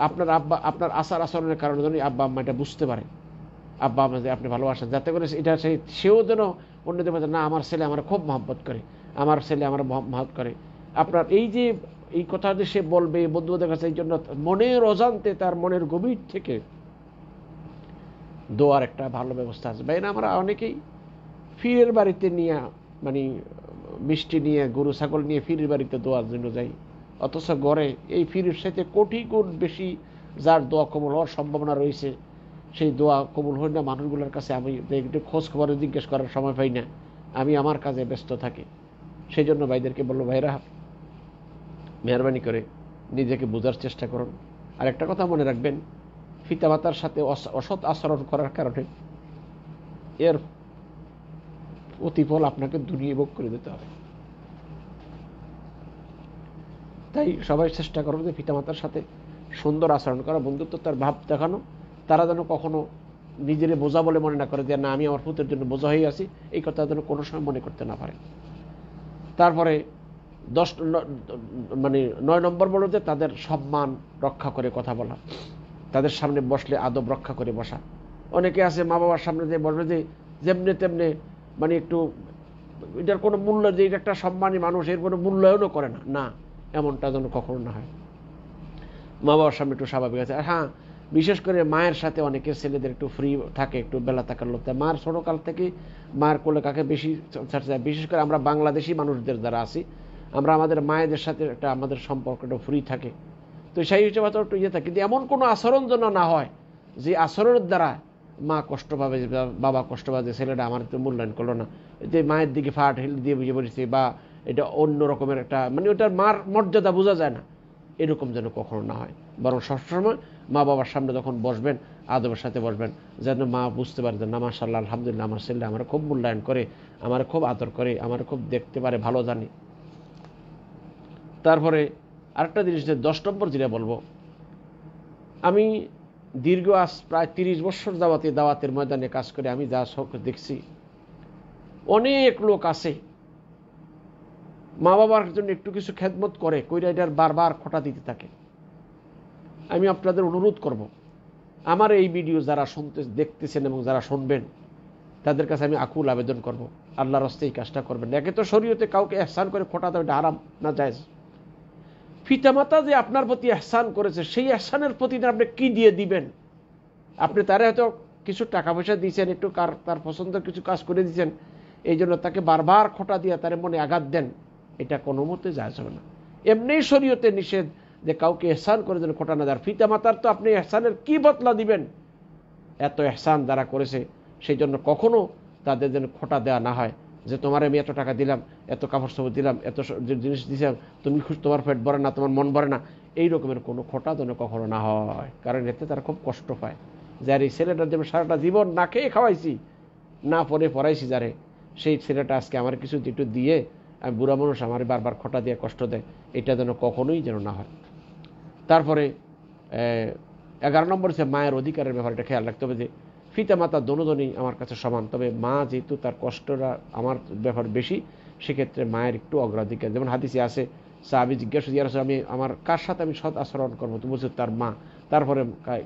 আপনার আচার আচরণের কারণে যেন আব্বা আম্মা এটা বুঝতে পারে, আব্বা আম্মা যে আপনি ভালোবাসেন, যাতে করে এটা সেও যেন অন্যদের মধ্যে না, আমার ছেলে আমার খুব মহব্বত করে, আমার ছেলে আমার মহব্বত করে। আপনার এই যে এই কথা যে সে বলবে বন্ধুদের কাছে, এই জন্য মনের অজান্তে তার মনের গভীর থেকে দোয়ার একটা ভালো ব্যবস্থা আছে। ভাই না, আমরা অনেকেই ফিরের বাড়িতে নিয়ে, মানে মিষ্টি নিয়ে, গরু ছাগল নিয়ে ফিরের বাড়িতে দোয়ার জন্য যাই, অথচ গড়ে এই ফিরের সাথে কোটি গুণ বেশি যার দোয়া কবুল হওয়ার সম্ভাবনা রয়েছে, সেই দোয়া কবুল হয় না মানুষগুলোর কাছে। আমি একটু খোঁজ খবরে জিজ্ঞেস করার সময় পাই না, আমি আমার কাজে ব্যস্ত থাকি। সেই জন্য ভাইদেরকে বললো, ভাইরা মেহরবানি করে নিজেকে বোঝার চেষ্টা করুন। আর একটা কথা মনে রাখবেন, পিতামাতার সাথে অসৎ আচরণ করার কারণে এর প্রতিফল আপনাকে দুনিয়া ভোগ করে দিতে হবে। তাই সবাই চেষ্টা করবে যে পিতামাতার সাথে সুন্দর আচরণ করা, বন্ধুত্ব তার ভাব দেখানো। তারা যেন কখনো নিজের বোঝা বলে মনে না করে যে না, আমি আমার পুত্রের জন্য বোঝা হয়ে আছি, এই কথা যেন কোনো সময় মনে করতে না পারে। তারপরে 9 নম্বর বলো যে তাদের সম্মান রক্ষা করে কথা বলা, তাদের সামনে বসলে আদব রক্ষা করে বসা। অনেকে আছে মা বাবার সামনে যে বসবে যে যেমনে তেমনে, মানে একটু এটার কোনো মূল্য, যে এটা একটা সম্মানী মানুষ, এর কোনো মূল্যায়নও করে না, না, এমনটা যেন কখনো না হয়। মা বাবার সামনে একটু স্বাভাবিক আছে। আর হ্যাঁ, বিশেষ করে মায়ের সাথে অনেকের ছেলেদের একটু ফ্রি থাকে, একটু বেলা থাকার লোক। মার ছোটকাল থেকে মায়ের কোলে কাকে বেশি ছাড়তে চায়। বিশেষ করে আমরা বাংলাদেশি মানুষদের যারা আছি, আমরা আমাদের মায়েদের সাথে একটা আমাদের সম্পর্কটা ফ্রি থাকে। তো সেই হিসেবে তো একটু ইয়ে থাকে, কিন্তু এমন কোনো আচরণ যেন না হয় যে আচরণের দ্বারা মা কষ্ট পাবে, বাবা কষ্ট পাবে, ছেলেটা আমার তো মূল্যায়ন করলো না, যে মায়ের দিকে ফাট হেল দিয়ে বুঝে পড়েছে, বা এটা অন্য রকমের একটা, মানে ওটার মার মর্যাদা বোঝা যায় না, এরকম যেন কখনো না হয়। বরং সবসময় মা বাবার সামনে যখন বসবেন, আদবের সাথে বসবেন, যেন মা বুঝতে পারে যে না, মাশাআল্লাহ, আলহামদুলিল্লাহ, আমার ছেলে আমার খুব মূল্যায়ন করে, আমার খুব আদর করে, আমার খুব দেখতে পারে, ভালো জানি। তারপরে আরেকটা জিনিস, যে 10 নম্বর যেটা বলবো, আমি দীর্ঘ প্রায় 30 বছর দাওয়াতের ময়দানে কাজ করে আমি যা দেখছি, অনেক লোক আছে মা বাবার জন্য একটু কিছু খেদমত করে কইরা এটার বারবার খোঁটা দিতে থাকে। আমি আপনাদের অনুরোধ করব, আমার এই ভিডিও যারা দেখতেছেন এবং যারা শুনবেন, তাদের কাছে আমি আকুল আবেদন করব, আল্লাহর রাস্তায় এই কাজটা করবেন। একে তো শরীয়তে কাউকে ইহসান করে খোঁটা দেওয়া এটা হারাম, না জায়েজ। পিতামাতা যে আপনার প্রতি ইহসান করেছে, সেই ইহসানের প্রতি আপনি কি দিয়ে দিবেন? আপনি তারা হয়তো কিছু টাকা পয়সা দিয়েছেন, একটু তার পছন্দের কিছু কাজ করে দিয়েছেন, এই জন্য তাকে বারবার খোঁটা দিয়ে তার মনে আঘাত দেন, এটা কোনো মতে জায়েজ হবে না। এমনি শরীয়তে নিষেধ যে কাউকে ইহসান করে যেন খোঁটা না দেয়। পিতামাতার তো আপনি ইহসানের কি বদলা দিবেন? এত ইহসান যারা করেছে, সেই জন্য কখনো তাদের যেন খোঁটা দেওয়া না হয়, যে তোমার আমি এত টাকা দিলাম, এত কাপড় চোপড় দিলাম, এত জিনিস দিলাম, তুমি খুশি, তোমার পেট ভরে না, তোমার মন ভরে না, এই রকমের কোনো খোঁটা যেন কখনো না হয়। কারণ এতে তারা খুব কষ্ট পায়, যে আর এই ছেলেটার যেমন সারাটা জীবন না খেয়ে খাওয়াইছি, না পড়ে পড়াইছি যারে, সেই ছেলেটা আজকে আমার কিছু যেটু দিয়ে আমি বুড়া মানুষ আমার বারবার খোঁটা দিয়ে কষ্ট দেয়, এটা যেন কখনোই যেন না হয়। তারপরে 11 নম্বর হচ্ছে মায়ের অধিকারের ব্যাপারে খেয়াল রাখতে হবে যে পিতা মাতা দোনোজনই আমার কাছে সমান, তবে মা যেহেতু তার কষ্টটা আমার ব্যাপার বেশি, সেক্ষেত্রে মায়ের একটু অগ্রাধিকার। যেমন হাদিসে আছে, সাহাবী জিজ্ঞাসা করেছে আমি আমার কার সাথে আমি সৎ আচরণ করবো, তুমি বলছো তার মা, তারপরে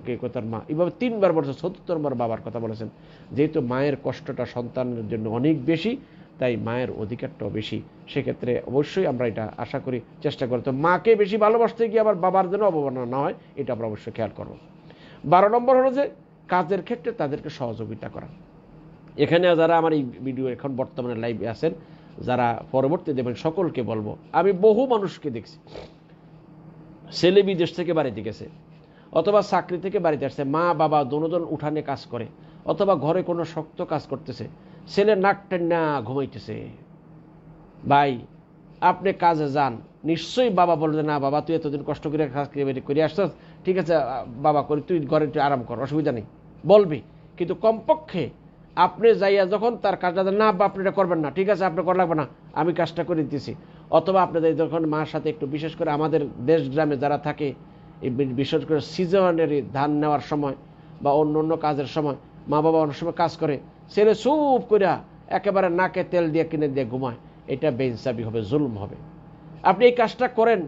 কে তার মা, এইভাবে 3 বার বলেছে, 74 নম্বর বাবার কথা বলেছেন। যেহেতু মায়ের কষ্টটা সন্তানের জন্য অনেক বেশি, তাই মায়ের অধিকারটাও বেশি। সেক্ষেত্রে অবশ্যই আমরা এটা আশা করি, চেষ্টা করি তো মাকে বেশি ভালোবাসতে গিয়ে আবার বাবার জন্য অবমাননা না হয়, এটা আমরা অবশ্যই খেয়াল করব। 12 নম্বর হলো যে কাজের ক্ষেত্রে তাদেরকে সহযোগিতা করা। এখানে যারা আমার এই ভিডিও এখন বর্তমানে লাইভে আছেন, যারা পরবর্তী দেবেন, সকলকে বলবো, আমি বহু মানুষকে দেখছি ছেলে বিদেশ থেকে বাড়িতে গেছে, অথবা চাকরি থেকে বাড়িতে আসছে, মা বাবা দুজন উঠানে কাজ করে, অথবা ঘরে কোনো শক্ত কাজ করতেছে, ছেলে নাক টেন্না ঘুমাইতেছে। ভাই আপনি কাজে যান, নিশ্চয়ই বাবা বলবে না বাবা তুই এতদিন কষ্ট করে কাজ করে আসছিস, ঠিক আছে বাবা করি, তুই ঘরে একটু আরাম কর, অসুবিধা নেই, বলবি। কিন্তু কমপক্ষে আপনি যাইয়া যখন তার কাজটা না আপনি এটা করবেন না, ঠিক আছে আপনি করা লাগবে না, আমি কাজটা করে দিতেছি। অথবা আপনাদের যখন মার সাথে একটু, বিশেষ করে আমাদের দেশ গ্রামে যারা থাকে, এই বিশেষ করে সিজনারি ধান নেওয়ার সময় বা অন্য অন্য কাজের সময় মা বাবা অনেক সময় কাজ করে, ছেলে চুপ করিয়া একেবারে নাকে তেল দিয়ে কিনে দিয়ে ঘুমায়, এটা বেইনসাফি হবে, জুলম হবে। আপনি এই কাজটা করেন,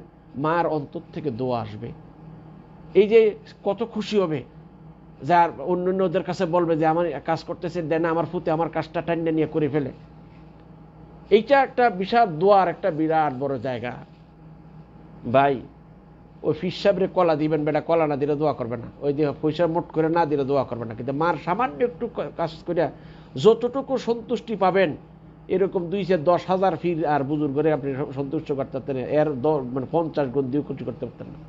মার অন্তর থেকে দোয়া আসবে, এই যে কত খুশি হবে, যার অন্যদের কাছে বলবে যে আমার কাজ করতেছে, দেন আমার ফুতে আমার কাজটা টাইনে নিয়ে করে ফেলে। এইটা একটা বিশাল দোয়ার একটা বিরাট বড় জায়গা। ভাই ওই ফিস সাহেবরে কলা দিবেন, বেটা কলা না দিলে দোয়া করবে না, ওই যে পয়সা মোট করে না দিলে দোয়া করবে না, কিন্তু মার সামান্য একটু কাজ করিয়া যতটুকু সন্তুষ্টি পাবেন, এরকম 2-10,000 ফির আর বুজুর্গ করে আপনি সন্তুষ্ট করতে পারতেন, এর 50 গুণ দিয়ে কিছু করতে পারতেন না।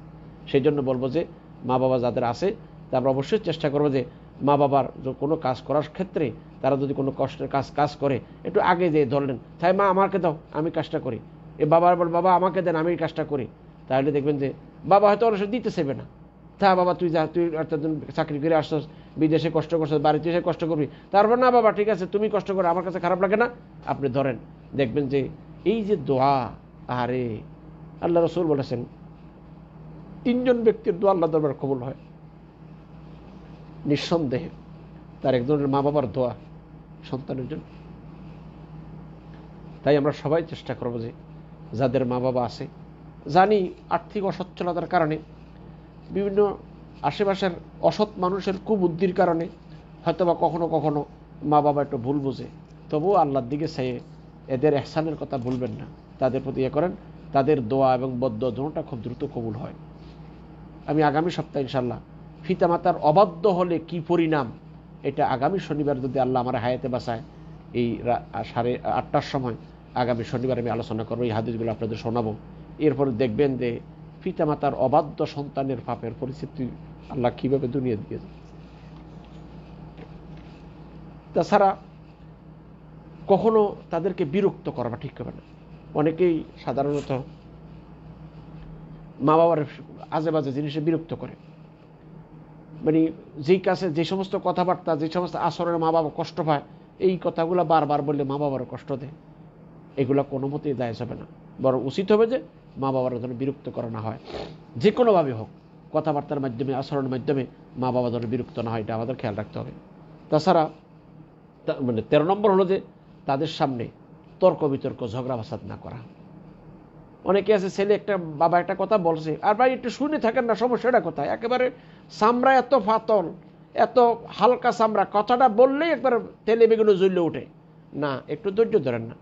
সেই জন্য বলবো যে মা বাবা যাদের আছে, তা আমরা অবশ্যই চেষ্টা করবো যে মা বাবার কোনো কাজ করার ক্ষেত্রে তারা যদি কোনো কষ্টের কাজ করে, একটু আগে যেয়ে ধরলেন, তাই মা আমাকে দাও আমি কাজটা করি, এ বাবার বল বাবা আমাকে দেন আমি কাজটা করি, তাহলে দেখবেন যে বাবা হয়তো অনেক দিতে চাইবে না। তা বাবা তুই যা, তুই এতদিন চাকরি করে আসছস, বিদেশে কষ্ট করছস, বাড়িতে এসে কষ্ট করবি, তারপর না বাবা ঠিক আছে তুমি কষ্ট করো, আমার কাছে খারাপ লাগে না, আপনি ধরেন, দেখবেন যে এই যে দোয়া, আরে আল্লাহ রাসূল বলেছেন 3 জন ব্যক্তির দোয়া আল্লাহ দরবারে কবুল হয়, নিঃসন্দেহে তার একজনের মা বাবার দোয়া সন্তানের জন্য। তাই আমরা সবাই চেষ্টা করবো যে যাদের মা বাবা আছে, জানি আর্থিক অসচ্ছলতার কারণে, বিভিন্ন আশেপাশের অসৎ মানুষের কুবুদ্ধির কারণে হয়তোবা কখনো কখনো মা বাবা একটু ভুল বুঝে, তবুও আল্লাহর দিকে চেয়ে এদের ইহসানের কথা ভুলবেন না, তাদের প্রতি করেন, তাদের দোয়া এবং বদদোয়া দুটোটা খুব দ্রুত কবুল হয়। আমি আগামী সপ্তাহে ইনশাল্লাহ পিতামাতার অবাধ্য হলে কি পরিণাম, এটা আগামী শনিবার যদি আল্লাহ আমার হায়াতে বাঁচায়, এই 8টার সময় আগামী শনিবার আমি আলোচনা করবো, এই হাদিসগুলো আপনাদের শোনাবো। এরপরে দেখবেন যে পিতামাতার অবাধ্য সন্তানের পাপের পরিস্থিতি আল্লাহ কিভাবে দুনিয়া দিয়ে যায়। তাছাড়া কখনো তাদেরকে বিরক্ত করা ঠিক হবে না। অনেকেই সাধারণত মা বাবার আজে বাজে জিনিসে বিরক্ত করে, মানে যেই কাছে যে সমস্ত কথাবার্তা, যে সমস্ত আচরণে মা বাবা কষ্ট পায়, এই কথাগুলো বারবার বললে মা বাবার কষ্ট দেয়, এগুলো কোনো মতেই দায় যাবে না। বরং উচিত হবে যে মা বাবার যেন বিরক্ত করা না হয়, যে কোনোভাবে হোক, কথাবার্তার মাধ্যমে, আচরণের মাধ্যমে মা বাবা যেন বিরক্ত না হয়, এটা আমাদের খেয়াল রাখতে হবে। তাছাড়া মানে 13 নম্বর হলো যে তাদের সামনে তর্ক বিতর্ক, ঝগড়া ফাসাদ না করা। অনেকে আছে ছেলে একটা বাবা একটা কথা বলছে, আর ভাই একটু শুনে থাকেন না, সমস্যাটা কোথায়, একেবারে চামড়া এত ফাতল, এত হালকা চামড়া, কথাটা বললেই একবার তেলে বেগুনে জ্বলে ওঠে না, একটু ধৈর্য ধরেন না।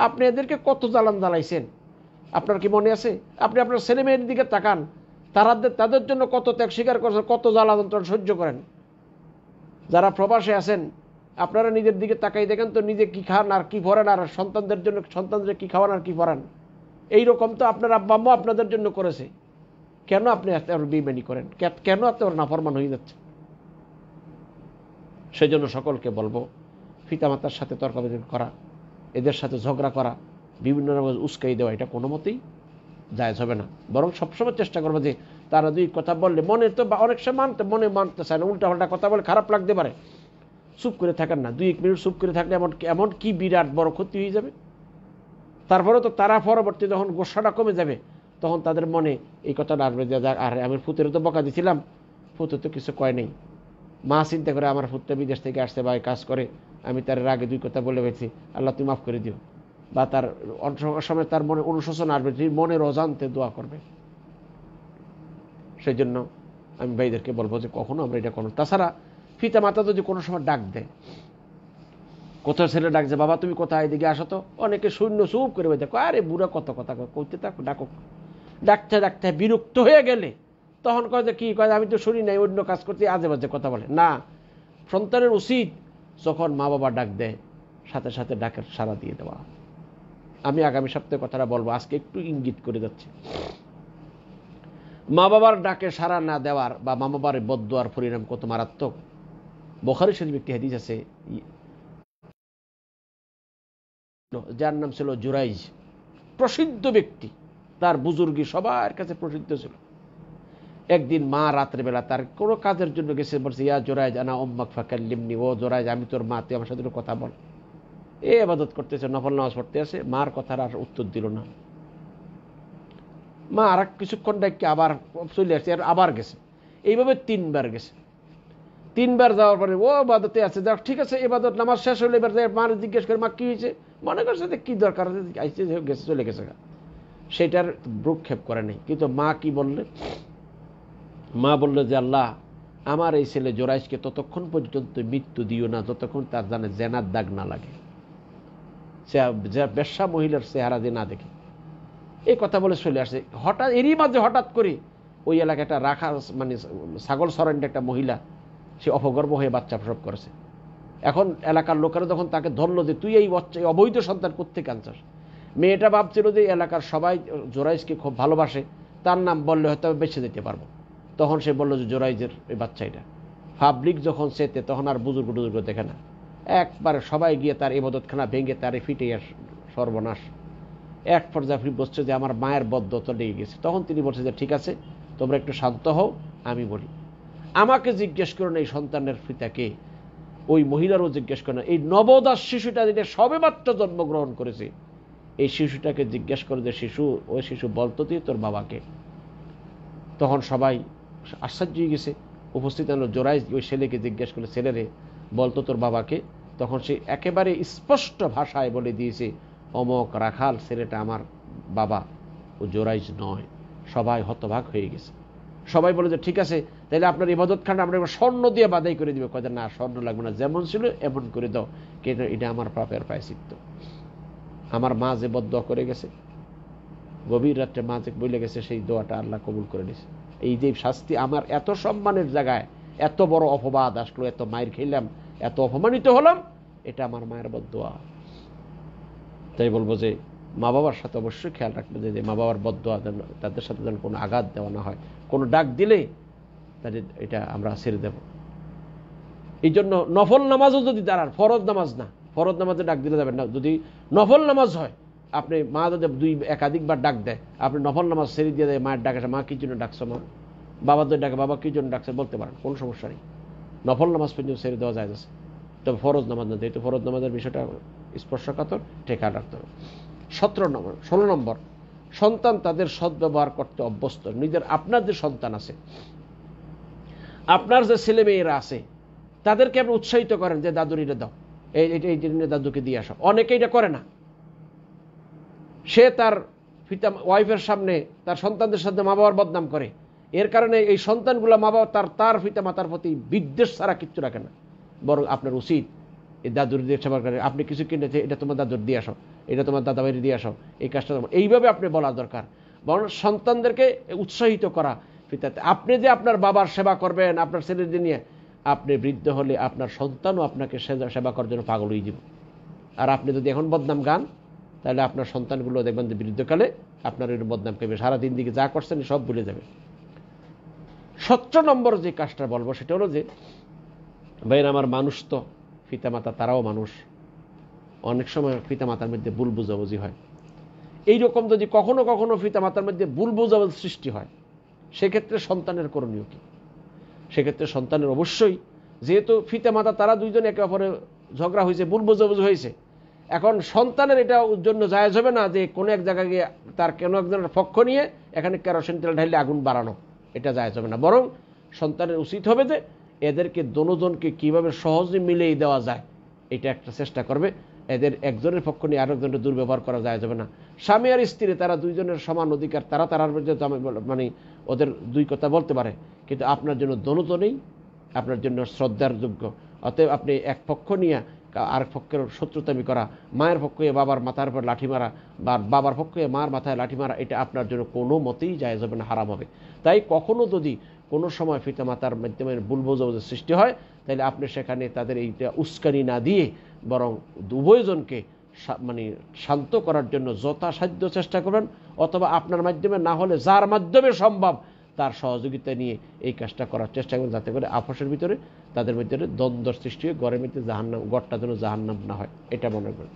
আপনি এদেরকে কত জ্বালান জ্বালাইছেন, আপনার কি মনে আছে? আপনি আপনার ছেলে মেয়ের দিকে তাকান, তাদের জন্য কত ত্যাগ স্বীকার করছেন, কত জ্বালা যন্ত্রণা সহ্য করেন। যারা প্রবাসে আছেন, আপনারা নিজের দিকে তাকাই দেখেন তো, নিজে কি খান আর কি পরেন, আর সন্তানদের জন্য সন্তানদের কি খাওয়ান আর কি পরান। এইরকম তো আপনার আব্বা আম্মা আপনাদের জন্য করেছে, কেন আপনি এত বেইমানি করেন, কেন এত নাফরমান হয়ে যাচ্ছে? সেই জন্য সকলকে বলবো, পিতামাতার সাথে তর্ক বিতর্ক করা, এদের সাথে ঝগড়া করা, বিভিন্ন রকম উস্কাই দেওয়া, এটা কোনো মতেই জায়েজ হবে না। বরং সবসময় চেষ্টা করবো যে তারা দুই কথা বললে, মনে তো অনেক সময় মনে মানতে চায় না, উল্টা পাল্টা কথা বলে খারাপ লাগতে পারে, চুপ করে থাকেন না, 2-1 মিনিট চুপ করে থাকলে এমন কি বিরাট বড় ক্ষতি হয়ে যাবে। তারপরে তো তারা পরবর্তী যখন গোসাটা কমে যাবে তখন তাদের মনে এই কথাটা আসবে যে আর আমি ফুতের তো বকা দিছিলাম, ফুতে তো কিছু কয় নেই। মা চিন্তা করে আমার ফুটটা বিদেশ থেকে আসছে বা কাজ করে, আমি তার আগে 2 কথা বলে গেছি, আল্লাহ তুমি মাফ করে দিও। বা তার সময় তার মনে অনুশোচনা আসবে, মনের অজান্তে দোয়া করবে। সেই জন্য আমি ভাইদেরকে বলবো যে কখনো আমরা এটা কোনো, তাছাড়া পিতা মাতা যদি কোনো সময় ডাক দেয়, কোথাও ছেলে ডাকছে বাবা তুমি কোথায়, এদিকে আসো তো, অনেকে শূন্য চুপ করে দেখো আরে বুড়া কত কথা কইতে থাকো, ডাকো। ডাকতে ডাকতে বিরক্ত হয়ে গেলে তখন কয় যে কি কয়, আমি তো শুনি নাই, অন্য কাজ করতে আজে বাজে কথা বলে না। সন্তানের উচিত যখন মা বাবা ডাক দেয় সাথে সাথে ডাকের সাড়া দিয়ে দেওয়া। আমি আগামী সপ্তাহে কথাটা বলবো, আজকে একটু ইঙ্গিত করে যাচ্ছি। মা বাবার ডাকে সাড়া না দেওয়ার বা মা বাবার বদদুয়ার পরিণাম কত মারাত্মক। বুখারী শরীফ একটি হাদিস আছে, যার নাম ছিল জুরাইজ, প্রসিদ্ধ ব্যক্তি, তার বুজুর্গি সবার কাছে প্রসিদ্ধ ছিল। একদিন মা রাত্রেবেলা তার কোনো কাজের জন্য গেছে, বলছে ইয়া জুরাইজ আনা উম্মাক ফাকাল্লিমনি, ও জুরাইজ আমি তোর মা, তুই আমার সাথে কথা বল। এ ইবাদত করতেছে, নফল নামাজ পড়তে আছে, মার কথার আর উত্তর দিল না। মা আর কিছুক্ষণ ডাকি আবার চলে আসছে, আর আবার গেছে, এইভাবে 3 বার গেছে। 3 বার যাওয়ার পরে ও ইবাদতে আছে, যাক ঠিক আছে, ইবাদত নামাজ শেষ হলে এবার মার জিজ্ঞেস করে মা কি হয়েছে, মনে করছে যে কি দরকার আইসে, গেছে চলে গেছে, সেটার ভ্রুক্ষেপ করে নেই। কিন্তু মা কি বললে, মা বলল যে আল্লাহ আমার এই ছেলে জোরাইজকে ততক্ষণ পর্যন্ত মৃত্যু দিও না যতক্ষণ তার জানে জেনার দাগ না লাগে, সে বেশ্যা মহিলার চেহারা দিয়ে না দেখে। এই কথা বলে চলে আসে। হঠাৎ এরই মাঝে হঠাৎ করে ওই এলাকাটা রাখা মানে ছাগল সরান্ডে একটা মহিলা, সে অপগর্ভ হয়ে বাচ্চা প্রসব করেছে। এখন এলাকার লোকেরা যখন তাকে ধরলো যে তুই এই অবৈধ সন্তান কোত্থেকে আনছস, মেয়েটা ভাবছিল যে এলাকার সবাই জোরাইজকে খুব ভালোবাসে, তার নাম বললে হয়তো বেঁচে যেতে পারবো। তখন সে বললো যে জোরাইজের এই বাচ্চা এটা। পাবলিক যখন চেতে তখন আর বুজুর্গ টুজুর্গ দেখে না, একবারে সবাই গিয়ে তার ইবাদতখানা ভেঙে তারে ফিটে সর্বনাশ। এক পর্যায়ে বলছে যে আমার মায়ের বদ্ধত লেগে গেছে। তখন তিনি বলছে যে ঠিক আছে তোমরা একটু শান্ত হও, আমি বলি। আমাকে জিজ্ঞেস করুন এই সন্তানের পিতাকে, ওই মহিলারও জিজ্ঞেস করেন, এই নবদাস শিশুটা যেটা সবে মাত্র জন্মগ্রহণ করেছে, এই শিশুটাকে জিজ্ঞেস করে যে ওই শিশু বলতো তুই তোর বাবাকে। তখন সবাই আশ্চর্য হয়ে গেছে। উপস্থিত হলো জোরাইজ ওই ছেলেকে জিজ্ঞেস করলে, ছেলেরে বলতো তোর বাবাকে। তখন সে একেবারে স্পষ্ট ভাষায় বলে দিয়েছে অমক রাখাল ছেলেটা আমার বাবা, ও জোরাইজ নয়। সবাই হতবাক হয়ে গেছে। সবাই বলে যে ঠিক আছে তাহলে আপনার ইবাদতখানা আমরা স্বর্ণ দিয়ে বাদাই করে দিবে। কয় না, স্বর্ণ লাগবে না, যেমন ছিল এমন করে দাও, কেন এটা আমার পাপের প্রায়শ্চিত্ত। আমার মা যে বদদোয়া করে গেছে, গভীর রাত্রে মা যে বলে গেছে, সেই দোয়াটা আল্লাহ কবুল করে নিয়েছে। এই যে শাস্তি, আমার এত সম্মানের জায়গায় এত বড় অপবাদ আসলো, এত মায়ের খেলাম, এত অপমানিত হলাম, এটা আমার মায়ের বদদোয়া। তাই বলবো যে মা বাবার সাথে অবশ্যই খেয়াল রাখবে যে মা বাবার বদদোয়া তাদের সাথে যেন কোনো আঘাত দেওয়া না হয়। কোনো ডাক দিলে তাদের এটা আমরা ছেড়ে দেব। এই জন্য নফল নামাজও যদি দাঁড়ান, ফরজ নামাজ না, ফরজ নামাজে ডাক দিলে যাবেন না। যদি নফল নামাজ হয়, আপনি মা যদি একাধিকবার ডাক দেয়, আপনি নফল নামাজ ছেড়ে দিয়ে দেয়, মায়ের ডাকে মা কি জন্য ডাকছো, মা বাবা যদি ডাকে বাবা কি জন্য ডাকছে বলতে পারেন, কোনো সমস্যা নেই। নফল নামাজ পর্যন্ত ছেড়ে দেওয়া যায়, তবে ফরজ নামাজ না। যেহেতু ফরজ নামাজের বিষয়টা স্পর্শকাতর, খেয়াল রাখতে হবে। 16 নম্বর, সন্তান তাদের সদ্ব্যবহার করতে অভ্যস্ত। আপনার যে সন্তান আছে, আপনার যে ছেলে মেয়েরা আছে, তাদেরকে আপনি উৎসাহিত করেন যে দাদুর এটা দাও, এই দাদুকে দিয়ে আসো। অনেকে এটা করে না, সে তার ওয়াইফের সামনে তার সন্তানদের সাথে মা বাবার বদনাম করে। এর কারণে এই সন্তানগুলো মা বাবা তার পিতা মাতার প্রতি বিদ্বেষ ছাড়া কিচ্ছু রাখে না। বরং আপনার উচিত এই দাদুর দিয়ে সেবা করে, আপনি কিছু কিনেছে, এটা তোমার দাদুর দিয়ে আসো, এটা তোমার দাদা ভাইয়ের দিয়ে আসো, এই কাজটা এইভাবে আপনি বলা দরকার। বরং সন্তানদেরকে উৎসাহিত করা পিতাতে। আপনি যে আপনার বাবার সেবা করবেন আপনার ছেলেদের নিয়ে, আপনি বৃদ্ধ হলে আপনার সন্তানও আপনাকে সেবা করার জন্য পাগল হয়ে যাবে। আর আপনি যদি এখন বদনাম গান, তাহলে আপনার সন্তানগুলো দেখবেন যে বৃদ্ধকালে আপনার ওই বদনাম করবে, সারাদিন দিকে যা করছেন সব ভুলে যাবে। 17 নম্বর যে কাজটা বলবো সেটা হলো যে ভাইয়ের আমার, মানুষ তো পিতামাতা তারাও মানুষ, অনেক সময় পিতামাতার মধ্যে ভুল বুঝাবুঝি হয়। এইরকম যদি কখনো কখনো পিতামাতার মধ্যে ভুল বুঝাবুঝি সৃষ্টি হয়, সেক্ষেত্রে সন্তানের করণীয় কি? সেক্ষেত্রে সন্তানের অবশ্যই যেহেতু পিতামাতা তারা দুইজন একে অপরে ঝগড়া হয়েছে, ভুল বোঝাবুঝি হয়েছে, এখন সন্তানের এটা জন্য জায়েজ হবে না যে কোনো এক জায়গায় গিয়ে তার কোনো একজনের পক্ষ নিয়ে এখানে কেরোসিন তেল ঢাইলে আগুন বাড়ানো, এটা জায়েজ হবে না। বরং সন্তানের উচিত হবে যে এদেরকে দোনোজনকে কিভাবে সহজে মিলিয়ে দেওয়া যায় এটা একটা চেষ্টা করবে। এদের একজনের পক্ষ নিয়ে আরেকজনের দুর্ব্যবহার করা যায় যাবে না। স্বামী আর স্ত্রী তারা দুইজনের সমান অধিকার, তারার মানে ওদের দুই কথা বলতে পারে, কিন্তু আপনার জন্য দোনোজনেই আপনার জন্য শ্রদ্ধার যোগ্য। অতএব আপনি এক পক্ষ নিয়ে আরেক পক্ষের শত্রুতামি করা, মায়ের পক্ষে বাবার মাথার উপর লাঠি মারা বা বাবার পক্ষে মার মাথায় লাঠি মারা, এটা আপনার জন্য কোনো মতেই জায়েজ হবে না, হারাম হবে। তাই কখনো যদি কোনো সময় পিতামাতার মাধ্যমে ভুল বোঝাবুঝির সৃষ্টি হয়, তাহলে আপনি সেখানে তাদের এইটা উস্কানি না দিয়ে বরং উভয়জনকে মানে শান্ত করার জন্য যথাসাধ্য চেষ্টা করবেন, অথবা আপনার মাধ্যমে না হলে যার মাধ্যমে সম্ভব তার সহযোগিতা নিয়ে এই কাজটা করার চেষ্টা করবেন, যাতে করে আপসের ভিতরে তাদের মধ্যে দ্বন্দ্ব সৃষ্টি হয়ে ঘরের মধ্যে জাহান্নাম, ঘরটা যেন জাহান্নাম না হয়, এটা মনে করবেন।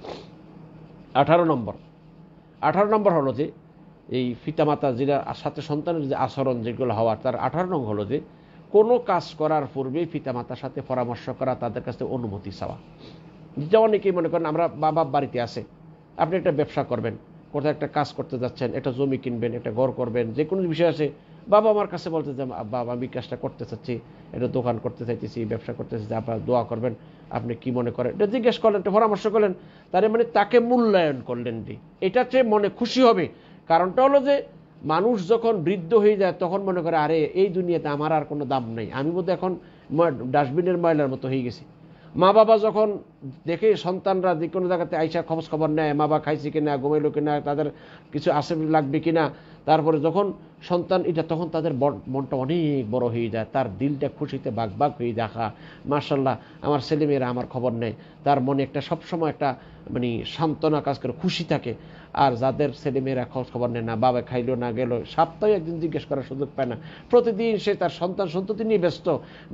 18 নম্বর হলো যে এই পিতামাতা যেটা সাথে সন্তানের যে আচরণ যেগুলো হওয়ার, তার 18 নং হলো যে কোনো কাজ করার পূর্বেই পিতামাতার সাথে পরামর্শ করা, তাদের কাছে অনুমতি চাওয়া। যেটা অনেকেই মনে করেন আমরা বাবা বাড়িতে আছে, আপনি একটা ব্যবসা করবেন, কোথাও একটা কাজ করতে যাচ্ছেন, একটা জমি কিনবেন, একটা ঘর করবেন, যে কোনো বিষয় আছে, বাবা আমার কাছে বলতে যে বাবা আমি কাজটা করতে চাচ্ছি, একটা দোকান করতে চাইতেছি, ব্যবসা করতে চাইছি, আপনার দোয়া করবেন, আপনি কি মনে করেন, এটা জিজ্ঞেস করলেন, একটা পরামর্শ করলেন, তারে মানে তাকে মূল্যায়ন করলেন। এটা চেয়ে মনে খুশি হবে। কারণটা হলো যে মানুষ যখন বৃদ্ধ হয়ে যায় তখন মনে করে আরে এই দুনিয়াতে আমার আর কোনো দাম নেই, আমি বোধহয় এখন ডাস্টবিনের ময়লার মতো হয়ে গেছি। মা বাবা যখন দেখে সন্তানরা যে কোনো জায়গাতে আইসা খবর নেয়, মা বাবা খাইছে কিনা, ঘুমাইলো কিনা, তাদের কিছু আসে লাগবে কিনা, তারপরে যখন সন্তান এটা, তখন তাদের মনটা অনেক বড় হয়ে যায়, তার দিলটা খুশিতে বাগ হয়ে দেখা, মাশাআল্লাহ আমার ছেলেমেয়েরা আমার খবর নেয়, তার মনে একটা সবসময় একটা মানে সান্ত্বনা কাজ করে, খুশি থাকে। আর যাদের ছেলেমেয়েরা খবর নেয় না, বাবা খাইলো না গেল, সপ্তাহে একদিন জিজ্ঞেস করার সুযোগ পায় না, প্রতিদিন সে তার সন্তান সন্ততি নিয়ে ব্যস্ত,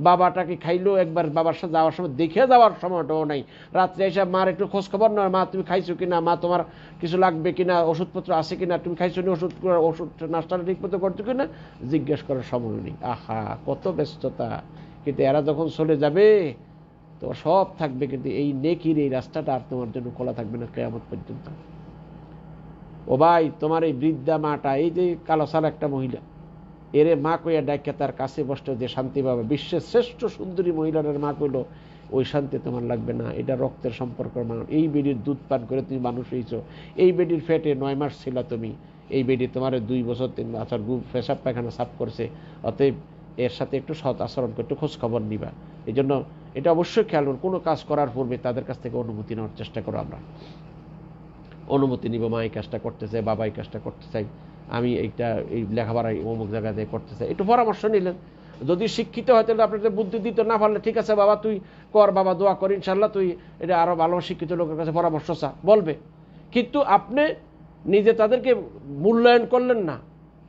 বাবাটাকে খাইলো একবার বাবার সাথে যাওয়ার সময় দেখে যাওয়ার সময়টাও নাই, রাত্রে এসে মার একটু খোঁজ খবর নয়, মা তুমি খাইছো কিনা, মা তোমার কিছু লাগবে কিনা, ওষুধপত্র আছে কিনা, তুমি খাইছো নি, ওষুধ নাস্তাটা ঠিক মতো করছো কিনা, জিজ্ঞেস করার সময় নেই। আহা কত ব্যস্ততা। কিন্তু এরা যখন চলে যাবে তো সব থাকবে, কিন্তু এই নেকির এই রাস্তাটা আর তোমার জন্য খোলা থাকবে না কিয়ামত পর্যন্ত। ও ভাই, তোমার এই বৃদ্ধা মাটা, এই যে কালো সাল একটা মহিলা, এরে মা কইয়া ডাইকা তার কাছে বসতে যে শান্তি পাবে, বিশ্বের শ্রেষ্ঠ সুন্দরী মহিলার মা কইল, ওই শান্তি তোমার লাগবে না, এটা রক্তের সম্পর্ক মানুষ। এই বেডির দুধ পান করে তুমি মানুষ হয়েছো, এই বেডির ফেটে 9 মাস ছিল তুমি, এই বেডি তোমার 2 বছর 3 বছর পেশাব পায়খানা সাফ করছে, অতএব এর সাথে একটু সৎ আচরণ করে একটু খোঁজ খবর নিবা। এই জন্য এটা অবশ্যই খেয়াল করুন, কোনো কাজ করার পূর্বে তাদের কাছ থেকে অনুমতি নেওয়ার চেষ্টা করো। আমরা অনুমতি নিব, মা এই কাজটা করতে চাই, বাবা এই কাজটা করতে চাই, আমি এইটা এই লেখাপড়ায় অমুক জায়গাতে করতে চাই, একটু পরামর্শ নিলেন। যদি শিক্ষিত হয় তাহলে আপনাদের বুদ্ধি দিতে না পারলে ঠিক আছে বাবা তুই কর, বাবা দোয়া কর, ইনশাল্লাহ তুই এটা আরো ভালো শিক্ষিত লোকের কাছে পরামর্শ চা, বলবে। কিন্তু আপনি নিজে তাদেরকে মূল্যায়ন করলেন না,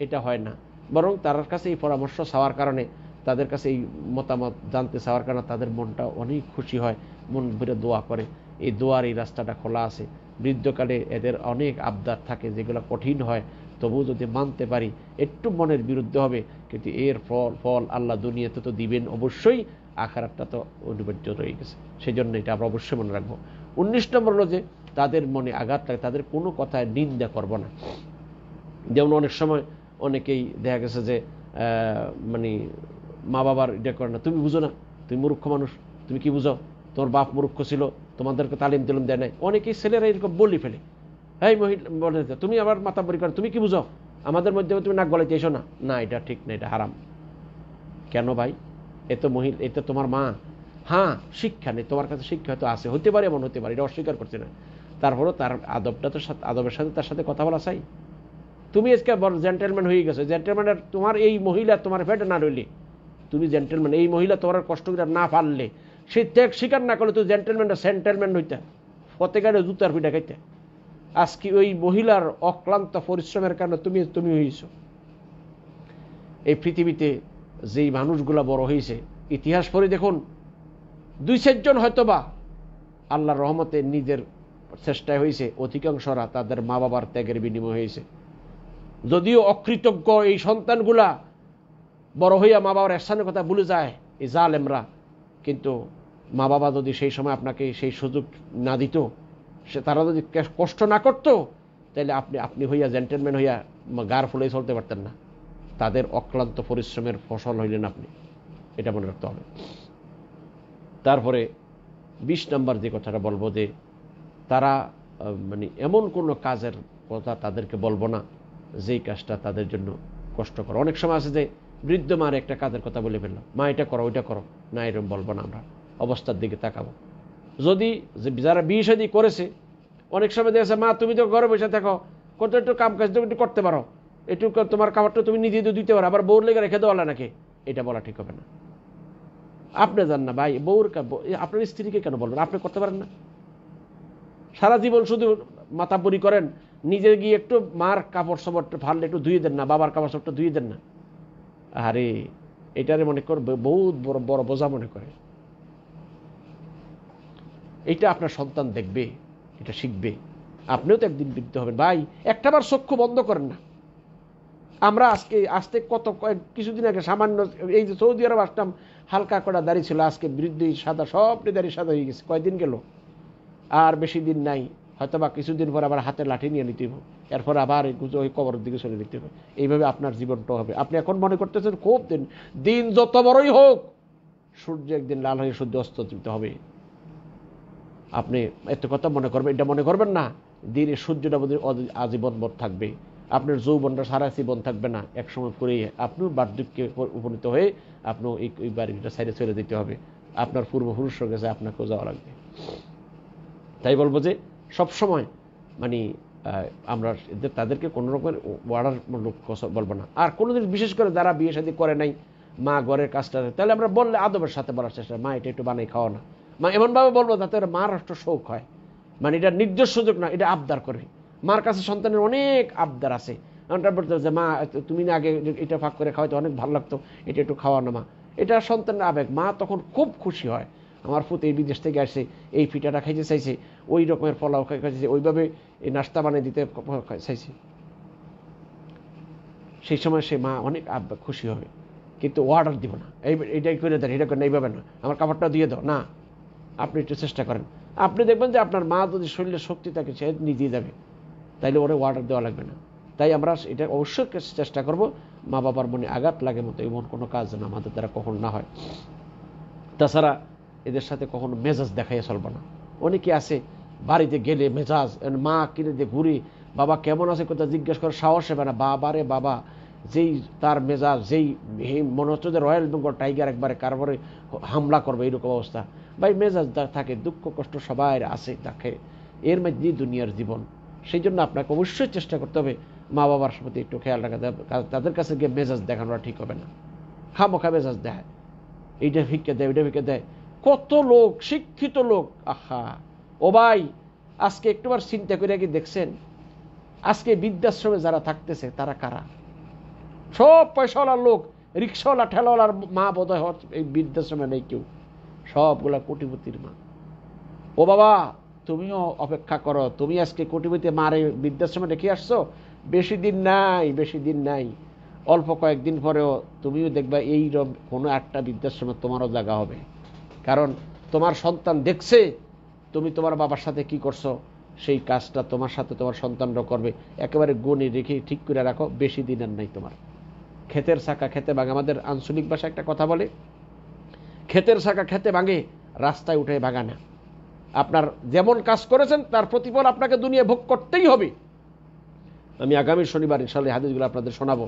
এটা হয় না। বরং তার কাছে এই পরামর্শ চাওয়ার কারণে, তাদের কাছে এই মতামত জানতে চাওয়ার কারণে তাদের মনটা অনেক খুশি হয়, মন ভরে দোয়া করে। এই দোয়ার এই রাস্তাটা খোলা আছে। বৃদ্ধকালে এদের অনেক আবদার থাকে যেগুলো কঠিন হয়, তবু যদি মানতে পারি, একটু মনের বিরুদ্ধে হবে, কিন্তু এর ফল আল্লাহ দুনিয়াতে তো দিবেন অবশ্যই, আখিরাতটা তো অনিবার্য রয়ে গেছে। সেই জন্য এটা আমরা অবশ্যই মনে রাখবো। 19 নম্বর হলো যে তাদের মনে আঘাত লাগে, তাদের কোনো কথায় নিন্দা করব না। যেমন অনেক সময় অনেকেই দেখা গেছে যে মানে মা বাবার এটা করে না, তুমি বুঝো না, তুমি মূর্খ মানুষ, তুমি কি বুঝো, তোমার বাপ মূর্খ ছিল, তোমাদেরকে তালিম দেয় নাই। অনেকেই ছেলেরা এরকম বলি ফেলে, এই মহিলা বলে তুমি আবার মাথা বরি করো, তুমি কি বুঝো, আমাদের মধ্যে তুমি নাক গলাইতে এসো না, না এটা ঠিক না, এটা হারাম। কেন ভাই? এ তো মহিলা, এটা তোমার মা। হ্যাঁ শিক্ষা নেই তোমার কাছে, শিক্ষা হয়তো আছে, হতে পারে, এমন হতে পারে, এটা অস্বীকার করছে না। তারপরও তার আদবটা তো আদবের সাথে তার সাথে কথা বলা চাই। তুমি আজকে বড় জেন্টেলম্যান হয়ে গেছো, জেন্টেলম্যানের তোমার এই মহিলা তোমার ফেটে না রইলে তুমি জেন্টেলম্যান, এই মহিলা তোমার কষ্ট করে না পারলে, সে ত্যাগ স্বীকার না করলে তুই জেন্টেলম্যানটা সেন্টেলম্যান হইতা, ফতে গাড়ি জুতার পিঠা খাইতে। আজকে ওই মহিলার অক্লান্ত পরিশ্রমের কারণে তুমি হয়েছ। এই পৃথিবীতে যেই মানুষগুলা বড় হয়েছে, ইতিহাস পড়ে দেখুন, 2-4 জন হয়তোবা আল্লাহর রহমতে নিজের চেষ্টায় হয়েছে, অধিকাংশরা তাদের মা বাবার ত্যাগের বিনিময় হয়েছে। যদিও অকৃতজ্ঞ এই সন্তানগুলা বড় হইয়া মা বাবার এহসানের কথা ভুলে যায়, এই জালেমরা, কিন্তু মা বাবা যদি সেই সময় আপনাকে সেই সুযোগ না দিত, তারা যদি কষ্ট না করতো, তাহলে আপনি হইয়া জেন্টেলম্যান হইয়া গার ফুলে চলতে পারতেন না। তাদের অক্লান্ত পরিশ্রমের ফসল হইলেন আপনি, এটা মনে রাখতে হবে। তারপরে 20 নম্বর যে কথাটা বলবো, যে তারা মানে এমন কোনো কাজের কথা তাদেরকে বলবো না যেই কাজটা তাদের জন্য কষ্টকর। অনেক সময় আছে যে বৃদ্ধ মার একটা কাজের কথা বলে ফেললাম, মা এটা করো ওইটা করো না, এরকম বলবো না। আমরা অবস্থার দিকে তাকাবো। যদি যারা বিয়ে শাদী করেছে, অনেক সময় দেখেছে মা তুমি তো ঘরে বসে থাকো, কত একটু কাম কাজ তুমি একটু করতে পারো, একটু তোমার খাবারটা তুমি নিজে দিতে পারো, আবার বউর লেগে রেখে দেওয়া নাকি, এটা বলা ঠিক হবে না। আপনি জান না ভাই, বউর আপনার স্ত্রীকে কেন বলবেন? আপনি করতে পারেন না? সারা জীবন শুধু মাথাবরি করেন, নিজে গিয়ে একটু মার কাপড় সাপড় ফাললে একটু ধুয়ে দেন না, বাবার কাপড় সাপড়টা ধুয়ে দেন না। আরে এটারে মনে করবে বহুত বড় বড় বোঝা মনে করে। এইটা আপনার সন্তান দেখবে, এটা শিখবে। আপনিও তো একদিন বৃদ্ধ হবেন ভাই, একটাবার চক্ষু বন্ধ করেন না। আমরা আজকে কিছুদিন আগে সামান্য এই যে সৌদি আরব আসলাম, হালকা করা দাড়ি ছিল, আজকে বৃদ্ধ সাদা, সবটি দাড়ি সাদা হয়ে গেছে। কয়দিন গেল? আর বেশি দিন নাই, হয়তো বা কিছুদিন পর আবার হাতে লাঠি নিয়ে নিতে হবে, এরপর আবার ওই কবরের দিকে চলে যেতে হবে। এইভাবে আপনার জীবনটা হবে। আপনি এখন মনে করতেছেন খুব দিন যত বড়ই হোক, সূর্য একদিন লাল হয়ে সূর্য অস্ত যেতে হবে। আপনি এত কথা মনে করবেন, এটা মনে করবেন না দিনের সূর্যটা আজীবন ভর থাকবে, আপনার যৌবনটা সারা জীবন থাকবে না। একসময় করে আপনিও বার্ধক্যে উপনীত হয়ে আপনি এই বাড়িটা সাইডে চলে যেতে হবে। আপনার পূর্বপুরুষের কাছে আপনাকেও যাওয়া লাগবে। তাই বলবো যে সবসময় মানে আমরা তাদেরকে কোনো রকমের ওয়ার্ডার বলবো না। আর কোনোদিন বিশেষ করে যারা বিয়ে শাদী করে নাই, মা ঘরের কাজটা, তাহলে আমরা বললে আদবের সাথে বলার চেষ্টা, মা এটা একটু বানাই খাওয়া না, মা এমনভাবে বলবো যাতে মার একটু শৌক হয়। মানে এটা নির্দেশ সুযোগ না, এটা আবদার করে। মার কাছে সন্তানের অনেক আবদার আছে, বলতে যে মা তুমি না আগে এটা ফাঁক করে খাওয়াইতে অনেক ভালো লাগতো, এটা একটু খাওয়া না মা। এটা সন্তানের আবেগ, মা তখন খুব খুশি হয়। আমার পুত এই বিদেশ থেকে আসছে, এই পিঠাটা খাইতে চাইছে, ওই রকমের পোলাও খাইছে, ওইভাবে এই নাস্তা বানিয়ে দিতে চাইছে। সেই সময় সে মা অনেক খুশি হবে, কিন্তু অর্ডার দিব না, এইটাই করে দেন, এটা করেন, এইভাবে না, আমার খাবারটা দিয়ে দাও না। আপনি একটু চেষ্টা করেন, আপনি দেখবেন যে আপনার মা যদি শরীরে শক্তি থাকে সে নিজেই যাবে, তাইলে ওরা অর্ডার দেওয়া লাগবে না। তাই আমরা এটা অবশ্যই চেষ্টা করব মা বাবার মনে আঘাত লাগে মতো এমন কোনো কাজ যেন আমাদের দ্বারা কখনো না হয়। তাছাড়া এদের সাথে কখনো মেজাজ দেখাইয়া চলবো না। অনেকে আছে বাড়িতে গেলে মেজাজ, মা কিনে দিয়ে ঘুরি, বাবা কেমন আছে কোথাও জিজ্ঞেস করে সাহস হবে না। বাবারে বাবা, যেই তার মেজাজ, যেই মনে হচ্ছে যে রয়্যাল বেঙ্গল টাইগার একবারে কারবারে হামলা করবে, এইরকম অবস্থা। ভাই মেজাজ থাকে, দুঃখ কষ্ট সবাই আছে, থাকে, এর মধ্যে দুনিয়ার জীবন। সেই জন্য আপনাকে অবশ্যই চেষ্টা করতে হবে মা বাবার প্রতি একটু খেয়াল রাখা। তাদের কাছে গিয়ে মেজাজ দেখানোটা ঠিক হবে না। খামোখা মেজাজ দেয়, এইটা ভিক্ষে দেয়, ওইটা ভিক্ষে দেয়। কত লোক, শিক্ষিত লোক, আহা ও ভাই, আজকে একটুবার চিন্তা করে কি দেখছেন আজকে বৃদ্ধাশ্রমে যারা থাকতেছে তারা কারা? সব পয়সাওয়ালার লোক, রিক্সাওয়ালা, ঠেলাওয়ালার মা বোধহয় এই বৃদ্ধাশ্রমে নেই কেউ, সবগুলা কোটিপতির মা। ও বাবা, তুমিও অপেক্ষা করো, তুমি আজকে কোটিপতি মারে বৃদ্ধাশ্রমে রেখে আসছো, বেশি দিন নাই, বেশি দিন নাই, অল্প কয়েকদিন পরেও তুমিও দেখবা এইরকম কোনো একটা বৃদ্ধাশ্রমে তোমারও জায়গা হবে। কারণ তোমার সন্তান দেখছে তুমি তোমার বাবার সাথে কি করছো, সেই কাজটা তোমার সাথে তোমার সন্তানরা করবে। একেবারে গুণে রেখে ঠিক করে রাখো, বেশি দিন আর নাই তোমার। ক্ষেতের শাখা খেতে ভাঙে, আমাদের আঞ্চলিক ভাষা একটা কথা বলে, ক্ষেতের শাখা খেতে ভাঙে, রাস্তায় উঠে ভাঙা না। আপনার যেমন কাজ করেছেন তার প্রতিফল আপনাকে দুনিয়া ভোগ করতেই হবে। আমি আগামী শনিবার ইনশাআল্লাহ হাদিসগুলো আপনাদের শোনাবো।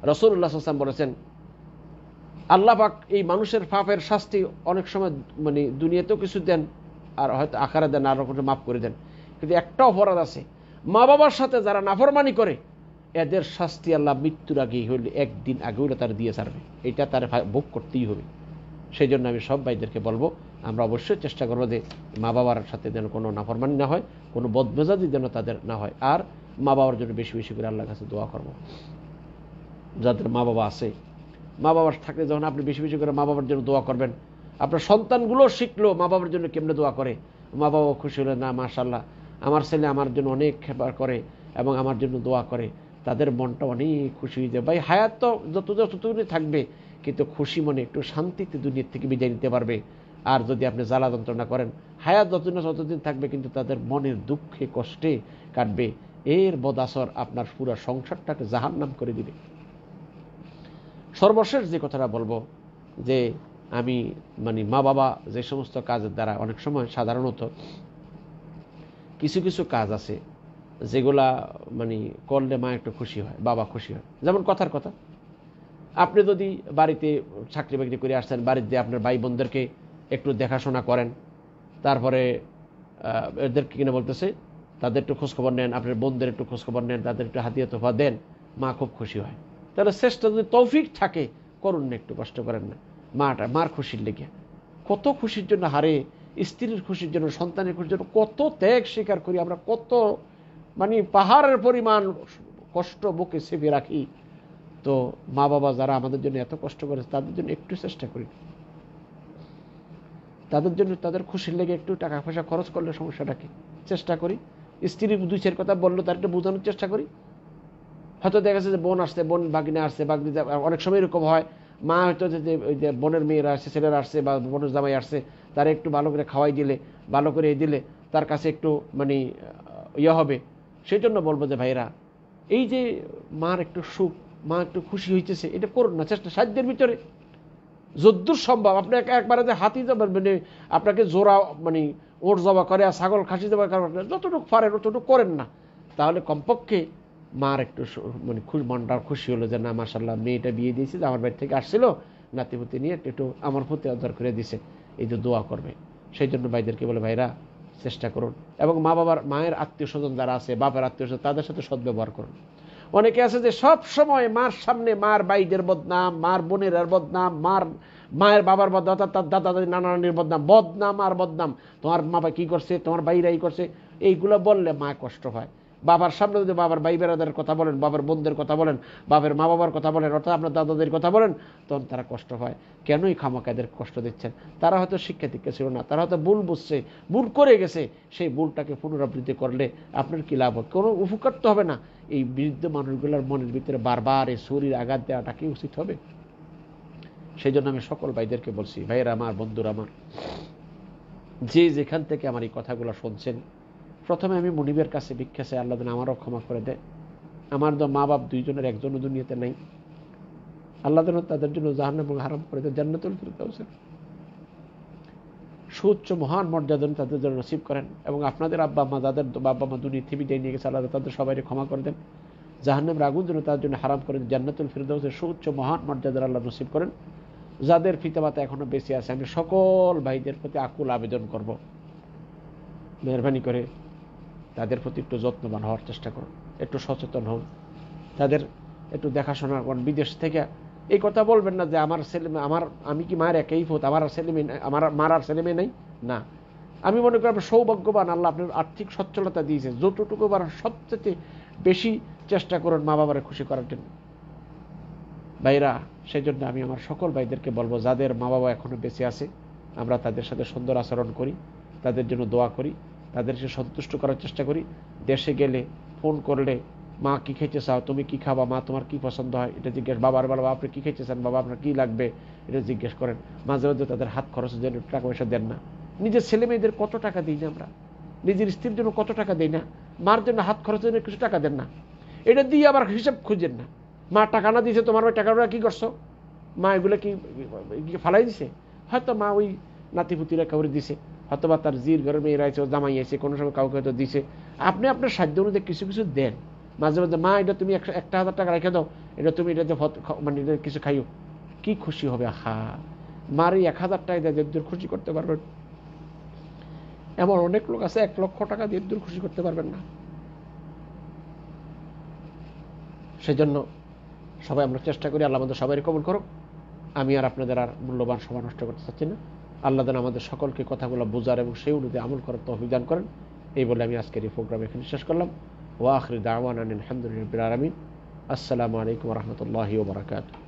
রাসূলুল্লাহ সাল্লাল্লাহু আলাইহি ওয়াসাল্লাম বলেছেন, আল্লাহ পাক এই মানুষের পাপের শাস্তি অনেক সময় মানে দুনিয়াতেও কিছু দেন, আর হয়তো আখিরাতে দেন, আর কিছু মাফ করে দেন। কিন্তু একটা অপরাধ আছে, মা বাবার সাথে যারা নাফরমানি করে এদের শাস্তি আল্লাহ মৃত্যুর আগেই হইলে, একদিন আগে হইলে তার দিয়ে ছাড়বে, এটা তার ভোগ করতেই হবে। সেই জন্য আমি সব ভাইদেরকে বলবো, আমরা অবশ্যই চেষ্টা করবো যে মা বাবার সাথে যেন কোনো নাফরমানি না হয়, কোনো বদমেজাজি যেন তাদের না হয়। আর মা বাবার জন্য বেশি বেশি করে আল্লাহর কাছে দোয়া করবো। যাদের মা বাবা আছে, মা বাবার থাকলে যখন আপনি বেশি বেশি করে মা বাবার জন্য দোয়া করবেন, আপনার সন্তানগুলো শিখলো মা বাবার জন্য কেমনে দোয়া করে। মা বাবা খুশি হলেন, না মাশাআল্লাহ আমার ছেলে আমার জন্য অনেক খেবার করে এবং আমার জন্য দোয়া করে, তাদের মনটা অনেক খুশি হয়ে যায়। ভাই হায়াত তো যতদিন থাকবে, কিন্তু খুশি মনে একটু শান্তিতে দুনিয়ার থেকে বিদায় নিতে পারবে। আর যদি আপনি জ্বালা যন্ত্রণা করেন, হায়াত যতদিন থাকবে কিন্তু তাদের মনের দুঃখে কষ্টে কাটবে। এর বদাসর আপনার পুরো সংসারটাকে জাহান্নাম করে দিবে। সর্বশেষ যে কথাটা বলবো, যে আমি মা বাবা যে সমস্ত কাজের দ্বারা অনেক সময় সাধারণত কিছু কিছু কাজ আছে যেগুলা করলে মা একটু খুশি হয়, বাবা খুশি হয়। যেমন কথার কথা, আপনি যদি বাড়িতে চাকরি বাকরি করে আসছেন, বাড়িতে আপনার ভাই বোনদেরকে একটু দেখাশোনা করেন, তারপরে এদেরকে কিনা বলতেছে তাদের একটু খোঁজখবর নেন, আপনার বোনদের একটু খোঁজখবর নেন, তাদের একটু হাতিয়া তোফা দেন, মা খুব খুশি হয়। তাহলে চেষ্টা যদি তৌফিক থাকে করুন না, একটু কষ্ট করেন না, মার খুশির লেগে। কত খুশির জন্য হারে, স্ত্রীর খুশির জন্য, সন্তানের খুশির জন্য কত ত্যাগ স্বীকার করি আমরা, কত পাহাড়ের পরিমাণ কষ্ট বুকে চেপে রাখি। তো মা বাবা যারা আমাদের জন্য এত কষ্ট করে তাদের জন্য একটু চেষ্টা করি, তাদের জন্য তাদের খুশির লেগে একটু টাকা পয়সা খরচ করলে সমস্যাটা কি, চেষ্টা করি। স্ত্রী দুই চার কথা বললো তার একটু বোঝানোর চেষ্টা করি। হয়তো দেখা যাচ্ছে যে বোন আসছে, বোন বাগিনা আসছে, অনেক সময় এরকম হয় মা হয়তো যে ওই যে বোনের মেয়েরা আসছে, ছেলেরা আসছে বা বোনের জামাই আসছে, তারা একটু ভালো করে খাওয়াই দিলে, ভালো করে দিলে তার কাছে একটু হবে। সেই জন্য বলবো যে ভাইরা, এই যে মার একটু সুখ, মা একটু খুশি হইতেছে, এটা করুন না, চেষ্টা সাধ্যের ভিতরে যদ্দূর সম্ভব। আপনাকে একবারে যে হাতি যাবেন আপনাকে জোড়া ওর জবা করে আর ছাগল খাসি জবা করে, যতটুকু পারেন ততটুকু করেন না, তাহলে কমপক্ষে মার একটু মনটা খুশি হলো যে না মাশাআল্লাহ মেয়েটা বিয়ে দিয়েছে, আমার বাড়ি থেকে আসছিল নাতিপুতি নিয়ে একটু আমার প্রতি আদর করে দিছে, এই যে দোয়া করবে। সেই জন্য ভাইদেরকে বলে ভাইরা চেষ্টা করুন, এবং মা বাবার মায়ের আত্মীয় স্বজন যারা আছে, বাপের আত্মীয় স্বজন, তাদের সাথে সদ্ব্যবহার করুন। অনেকে আছে যে সব সময় মার সামনে মার ভাইদের বদনাম, মার বোনের বদনাম, মায়ের বাবার বদনাম, তার দাদা দাদি নানা নানির বদনাম আর বদনাম, তোমার মা কি করছে, তোমার ভাইরা এই করছে, এইগুলো বললে মা কষ্ট হয়। বাবার সামনে যদি বাবার ভাই বেড়াদের কথা বলেন, বাবার বোনদের কথা বলেন, বাবার মা বাবার কথা বলেন, অর্থাৎ আপনার দাদাদের কথা বলেন, তখন তারা কষ্ট হয়। কেনই খামাকাদের কষ্ট দিচ্ছেন? তারা হয়তো শিক্ষা দীক্ষা ছিল না, তারা হয়তো ভুল বুঝছে, ভুল করে গেছে। সেই ভুলটাকে পুনরাবৃত্তি করলে আপনার কি লাভ? কোনো উপকার তো হবে না। এই বৃদ্ধ মানুষগুলোর মনের ভিতরে বারবার এই শরীর আঘাত দেওয়াটা কি উচিত হবে? সেই জন্য আমি সকল ভাইদেরকে বলছি, ভাইয়েরা আমার, বন্ধুরা আমার, যে যেখান থেকে আমার এই কথাগুলো শুনছেন, প্রথমে আমি মনিবের কাছে ভিক্ষা চাই, আল্লাহ যেন আমারও ক্ষমা করে দেয়। আমার তো মা বাপ দুইজনের একজনও দুনিয়াতে নাই, আল্লাহ যেন তাদের জন্য জাহান্নাম হারাম করে দেয়, জান্নাতুল ফিরদাউসের সুউচ্চ মহান মর্যাদা তাদের জন্য নসিব করেন। এবং আপনাদের আব্বা মা, যাদের বাবা মা দুনিয়া থেকে বিদায় নিয়ে গেছে, আল্লাহ তাদের সবাই ক্ষমা করে দেন, জাহান্নামের আগুন যেন তাদের জন্য হারাম করে দেন, জান্নাতুল ফিরদাউসের সুউচ্চ মহান মর্যাদার আল্লাহ নসিব করেন। যাদের পিতামাতা এখনো বেঁচে আছে, আমি সকল ভাইদের প্রতি আকুল আবেদন করব, মেহরবানি করে তাদের প্রতি একটু যত্নবান হওয়ার চেষ্টা করুন, একটু সচেতন হন, তাদের একটু দেখাশোনা করুন। বিদেশ থেকে এই কথা বলবেন না যে আমার ছেলে, আমি কি মায়ের একই ফোত, আমার ছেলে মেয়ে, আমার মার আর ছেলে মেয়ে নেই। না, আমি মনে করি আপনার সৌভাগ্যবান, আল্লাহ আপনার আর্থিক সচ্ছলতা দিয়েছে, যতটুকু পারেন সবচেয়ে বেশি চেষ্টা করুন মা বাবারে খুশি করার জন্য ভাইরা। সেই জন্য আমি আমার সকল ভাইদেরকে বলবো, যাদের মা বাবা এখনো বেঁচে আছে, আমরা তাদের সাথে সুন্দর আচরণ করি, তাদের জন্য দোয়া করি, তাদেরকে সন্তুষ্ট করার চেষ্টা করি। দেশে গেলে ফোন করলে মা কি খেতে চাও, তুমি কি খাবা, মা তোমার কি পছন্দ হয়, এটা জিজ্ঞেস। বাবার বাবা আপনি কি খেতে চান, বাবা আপনার কি লাগবে, এটা জিজ্ঞেস করেন। মাঝে মাঝে তাদের হাত খরচের জন্য টাকা পয়সা দেন না। নিজের ছেলে মেয়েদের কত টাকা দিই না আমরা, নিজের স্ত্রীর জন্য কত টাকা দিই না, মার জন্য হাত খরচের জন্য কিছু টাকা দেন না। এটা দিয়ে আবার হিসাব খুঁজেন না, মা টাকা না দিয়েছে, তোমার ওই টাকাটা কি করছো, মা এগুলো কি ফালাই দিছে? হয়তো মা ওই নাতিপুতিরা কাউরে দিছে, হয়তো বা তার জির ঘরের মেয়েরা আছে, ও জামাই আছে, কোনো সময় কাউকে হয়তো দিছে। আপনি আপনার সাধ্য অনুযায়ী কিছু কিছু দেন। মাঝে মাঝে মা এটা তুমি 1,000 টাকা রেখে দাও, এটা তুমি এটা এটা কিছু খাইও, কি খুশি হবে। হা, মার এই 1,000 টাকা দিয়ে দূর খুশি করতে পারবেন? এমন অনেক লোক আছে 1 লক্ষ টাকা দিয়ে দূর খুশি করতে পারবেন না। সেজন্য সবাই আমরা চেষ্টা করি, আল্লাহ আমাদের সবাই কবুল করুক। আমি আর আপনাদের আর মূল্যবান সময় নষ্ট করতে চাচ্ছি না। আল্লাহ যেন আমাদের সকলকে কথাগুলো বোঝার এবং সেই অনুযায়ী আমল করার তৌফিক দান করেন। এই বলে আমি আজকের এই প্রোগ্রাম এখানে শেষ করলাম। ওয়া আখিরু দাওয়ানা আলহামদুলিল্লাহি রাব্বিল আলামিন। আসসালামু আলাইকুম ওয়া রাহমাতুল্লাহি ওয়া বারাকাতুহু।